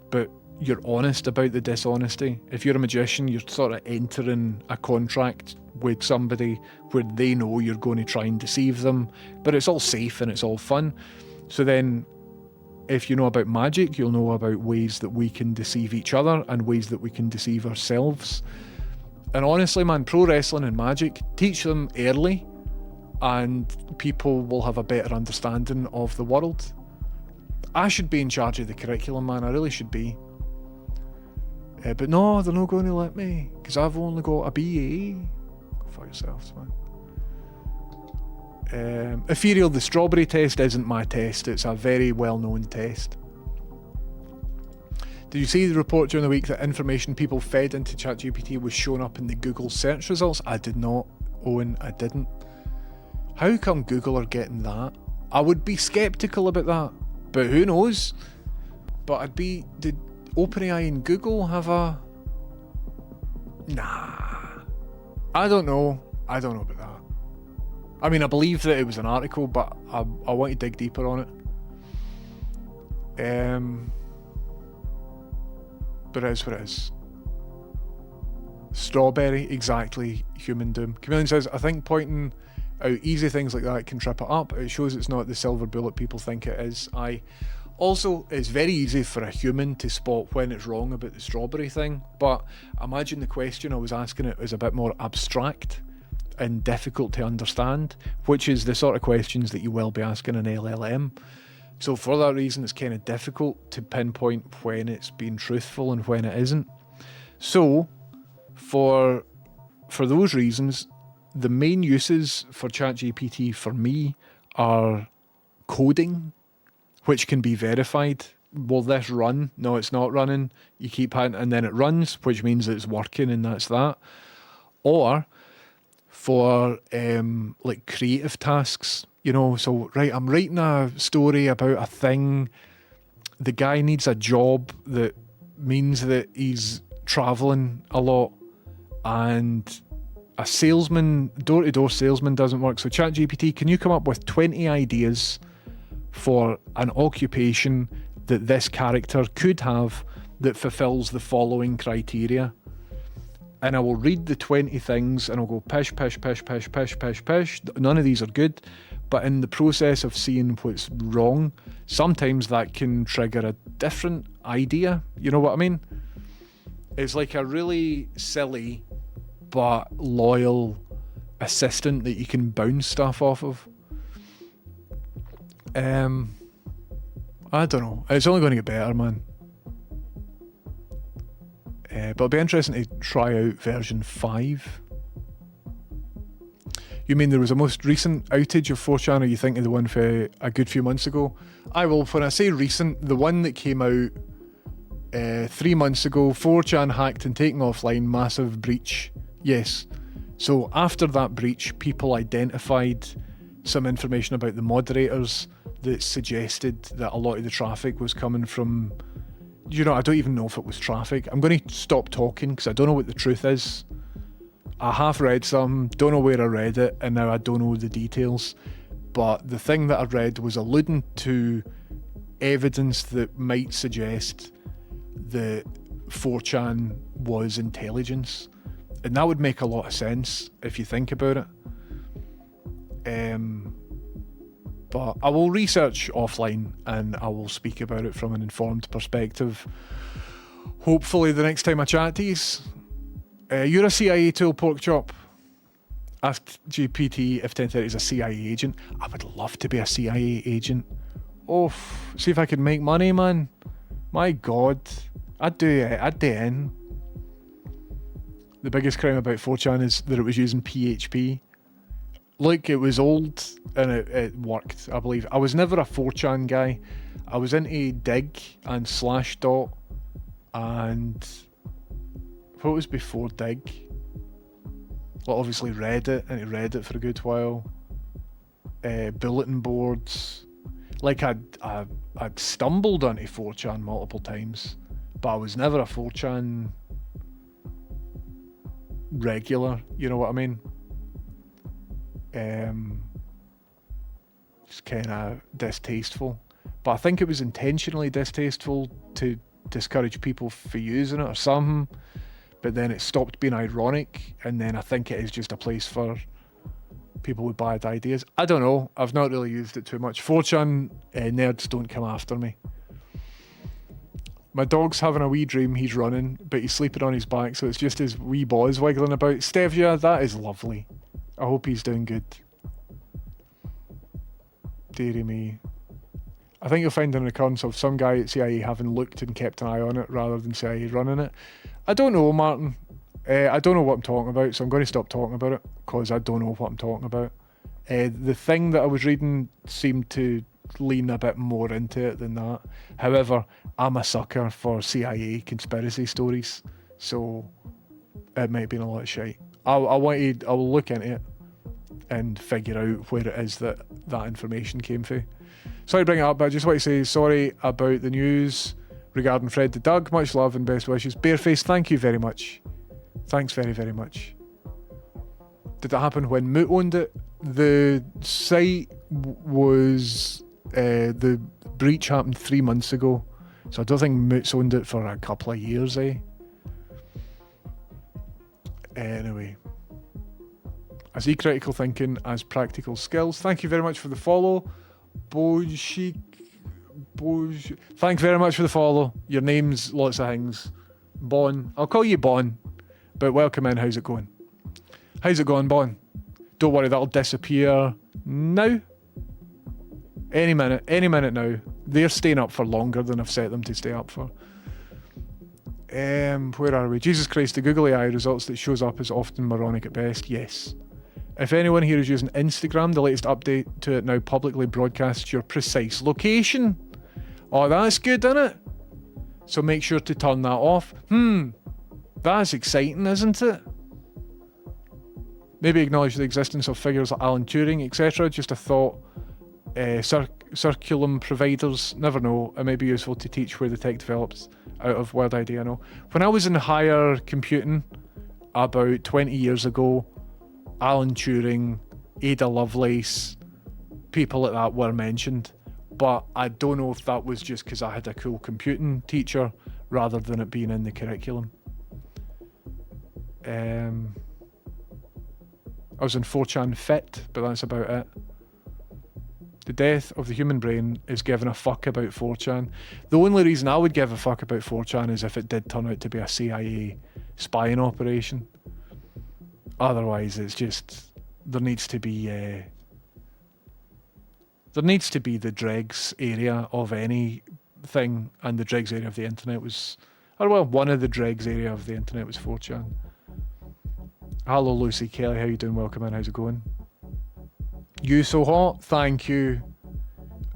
but you're honest about the dishonesty. If you're a magician, you're sort of entering a contract with somebody where they know you're going to try and deceive them, but it's all safe and it's all fun. So then, if you know about magic, you'll know about ways that we can deceive each other and ways that we can deceive ourselves. And honestly, man, pro wrestling and magic, teach them early, and people will have a better understanding of the world. I should be in charge of the curriculum, man. I really should be. But no, they're not going to let me, because I've only got a BA. Go for yourselves, man. Ethereal, the strawberry test isn't my test. It's a very well-known test. Did you see the report during the week that information people fed into ChatGPT was shown up in the Google search results? I did not, Owen, I didn't. How come Google are getting that? I would be skeptical about that, but who knows? But did OpenAI and Google have a... Nah. I don't know about that. I mean, I believe that it was an article, but I want to dig deeper on it. But it is what it is. Strawberry, exactly, human doom. Chameleon says, I think pointing out easy things like that can trip it up. It shows it's not the silver bullet people think it is. Also, it's very easy for a human to spot when it's wrong about the strawberry thing, but imagine the question I was asking it was a bit more abstract and difficult to understand, which is the sort of questions that you will be asking an LLM. So for that reason, it's kind of difficult to pinpoint when it's being truthful and when it isn't. So for those reasons, the main uses for ChatGPT for me are coding, which can be verified. Will this run? No, it's not running. You keep hitting and then it runs, which means it's working, and that's that. Or for like creative tasks, so right, I'm writing a story about a thing. The guy needs a job that means that he's traveling a lot, and a salesman, door-to-door salesman doesn't work. So ChatGPT, can you come up with 20 ideas for an occupation that this character could have that fulfills the following criteria? and I will read the 20 things and I'll go pish, pish, pish, pish, pish, pish, pish. None of these are good. But in the process of seeing what's wrong, sometimes that can trigger a different idea. You know what I mean? It's like a really silly but loyal assistant that you can bounce stuff off of. I don't know. It's only going to get better, man. But it'll be interesting to try out version 5. You mean there was a most recent outage of 4chan, or you think of the one for a good few months ago? When I say recent, the one that came out 3 months ago, 4chan hacked and taken offline, massive breach. Yes. So after that breach, people identified some information about the moderators that suggested that a lot of the traffic was coming from, I don't even know if it was traffic. I'm going to stop talking because I don't know what the truth is. I have read some, don't know where I read it, and now I don't know the details. But the thing that I read was alluding to evidence that might suggest that 4chan was intelligence. And that would make a lot of sense if you think about it. But I will research offline and I will speak about it from an informed perspective. Hopefully the next time I chat to you. You're a CIA tool, Porkchop. Asked GPT if 1030 is a CIA agent. I would love to be a CIA agent. Oh, see if I could make money, man. My God. I'd do it. I'd do it. The biggest crime about 4chan is that it was using PHP. Look, it was old and it worked, I believe. I was never a 4chan guy. I was into Dig and Slashdot and what was before Dig? Well, obviously Reddit, into Reddit for a good while. Bulletin boards. Like I'd stumbled onto 4chan multiple times, but I was never a 4chan regular, you know what I mean? It's kind of distasteful, but I think it was intentionally distasteful to discourage people for using it or something, but then it stopped being ironic, and then I think it is just a place for people with bad ideas. I don't know, I've not really used it too much. 4chan nerds don't come after me. My dog's having a wee dream he's running, but he's sleeping on his back, so it's just his wee balls wiggling about. Stevia, that is lovely. I hope he's doing good. Dearie me. I think you'll find an occurrence of some guy at CIA having looked and kept an eye on it rather than CIA running it. I don't know, Martin. I don't know what I'm talking about, so I'm going to stop talking about it, because I don't know what I'm talking about. The thing that I was reading seemed to lean a bit more into it than that. However, I'm a sucker for CIA conspiracy stories, so it might have been a lot of shite. I'll look into it and figure out where it is that information came from. Sorry to bring it up, but I just want to say sorry about the news regarding Fred the Doug. Much love and best wishes. Bareface, thank you very much. Thanks very, very much. Did it happen when Moot owned it? The site was... the breach happened 3 months ago, so I don't think Moot's owned it for a couple of years, Anyway. I see critical thinking as practical skills. Thank you very much for the follow. Thanks very much for the follow. Your name's lots of things. Bon. I'll call you Bon. But welcome in. How's it going? How's it going, Bon? Don't worry, that'll disappear now. Any minute now. They're staying up for longer than I've set them to stay up for. Where are we? Jesus Christ, the Google AI results that shows up is often moronic at best. Yes. If anyone here is using Instagram, the latest update to it now publicly broadcasts your precise location. Oh, that's good, isn't it? So make sure to turn that off. That's exciting, isn't it? Maybe acknowledge the existence of figures like Alan Turing, etc. Just a thought. Circulum providers, never know. It may be useful to teach where the tech develops out of Word ID. I know. When I was in higher computing about 20 years ago, Alan Turing, Ada Lovelace, people like that were mentioned, but I don't know if that was just because I had a cool computing teacher rather than it being in the curriculum. I was in 4chan Fit, but that's about it. The death of the human brain is giving a fuck about 4chan. The only reason I would give a fuck about 4chan is if it did turn out to be a CIA spying operation. Otherwise, it's just there needs to be the dregs area of anything, and the dregs area of the internet was, or well, one of the dregs area of the internet was 4chan. Hello, Lucy Kelly. How you doing? Welcome in. How's it going? You so hot. Thank you,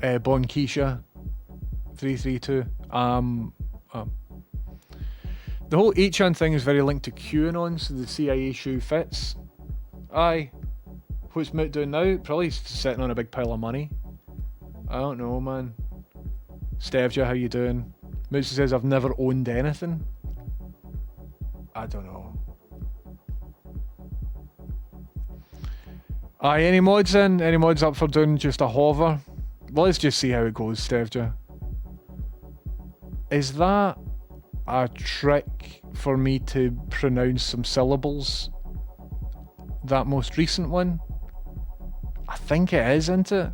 Bon Keisha 332. The whole 8chan thing is very linked to QAnon, so the CIA shoe fits. Aye. What's Moot doing now? Probably sitting on a big pile of money. I don't know, man. Stevja, how you doing? Moot says, I've never owned anything. I don't know. Aye, any mods in? Any mods up for doing just a hover? Well, let's just see how it goes, Stevja. Is that a trick for me to pronounce some syllables? That most recent one? I think it is, isn't it?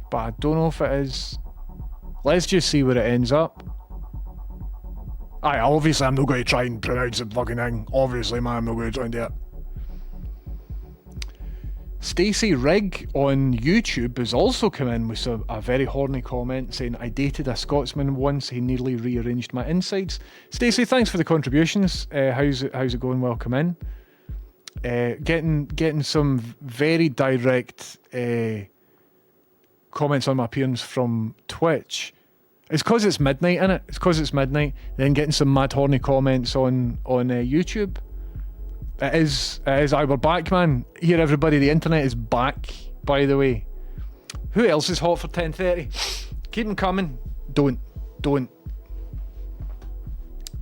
But I don't know if it is. Let's just see where it ends up. Aye, obviously I'm not going to try and pronounce the fucking thing. Obviously, man, I'm not going to try and do it. Stacey Rigg on YouTube has also come in with a very horny comment saying, I dated a Scotsman once, he nearly rearranged my insides. Stacey, thanks for the contributions. How's it going? Welcome in. Getting some very direct comments on my appearance from Twitch. It's because it's midnight, innit? It's because it's midnight. Then getting some mad horny comments on YouTube. It is. Aye, we're back, man. Here, everybody. The internet is back, by the way. Who else is hot for 10:30? Keep them coming. Don't.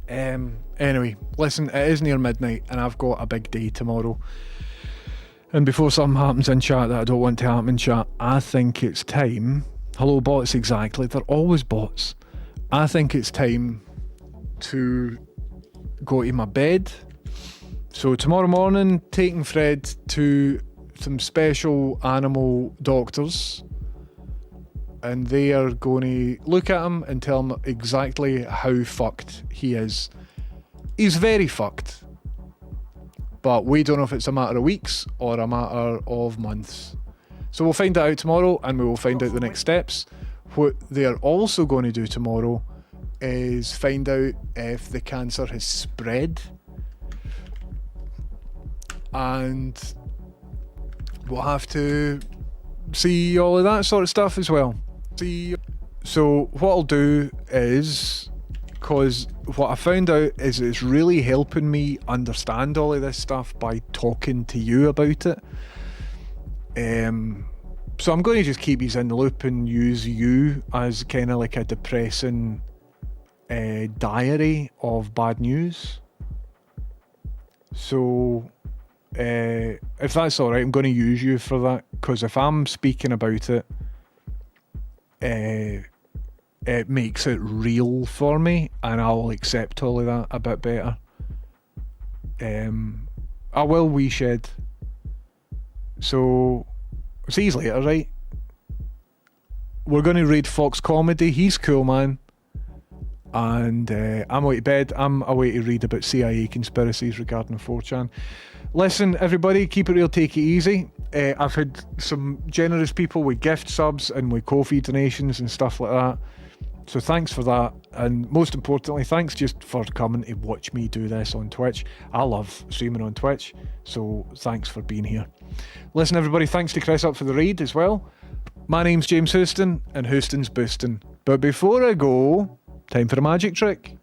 Anyway, listen, it is near midnight, and I've got a big day tomorrow. And before something happens in chat that I don't want to happen in chat, I think it's time. Hello, bots, exactly. They're always bots. I think it's time to go to my bed. So tomorrow morning, taking Fred to some special animal doctors, and they are going to look at him and tell him exactly how fucked he is. He's very fucked, but we don't know if it's a matter of weeks or a matter of months. So we'll find that out tomorrow, and we will find out the next steps. What they are also going to do tomorrow is find out if the cancer has spread, and we'll have to see all of that sort of stuff as well. So what I'll do is, because what I found out is it's really helping me understand all of this stuff by talking to you about it. So I'm going to just keep you in the loop and use you as kind of like a depressing diary of bad news. So if that's alright, I'm going to use you for that, because if I'm speaking about it, it makes it real for me, and I'll accept all of that a bit better. I will wee shed. So see you later, right? We're going to read Fox Comedy. He's cool, man. And I'm away to bed. I'm away to read about CIA conspiracies regarding 4chan. Listen, everybody, keep it real, take it easy. I've had some generous people with gift subs and with Ko-fi donations and stuff like that. So thanks for that. And most importantly, thanks just for coming to watch me do this on Twitch. I love streaming on Twitch. So thanks for being here. Listen, everybody, thanks to Chris up for the raid as well. My name's James Houston, and Houston's boosting. But before I go, time for a magic trick.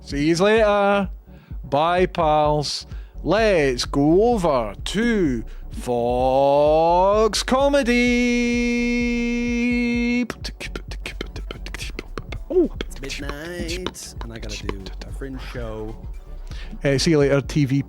See you later. Bye, pals. Let's go over to Fox Comedy. It's midnight, and I gotta do a fringe show. See you later, TVP.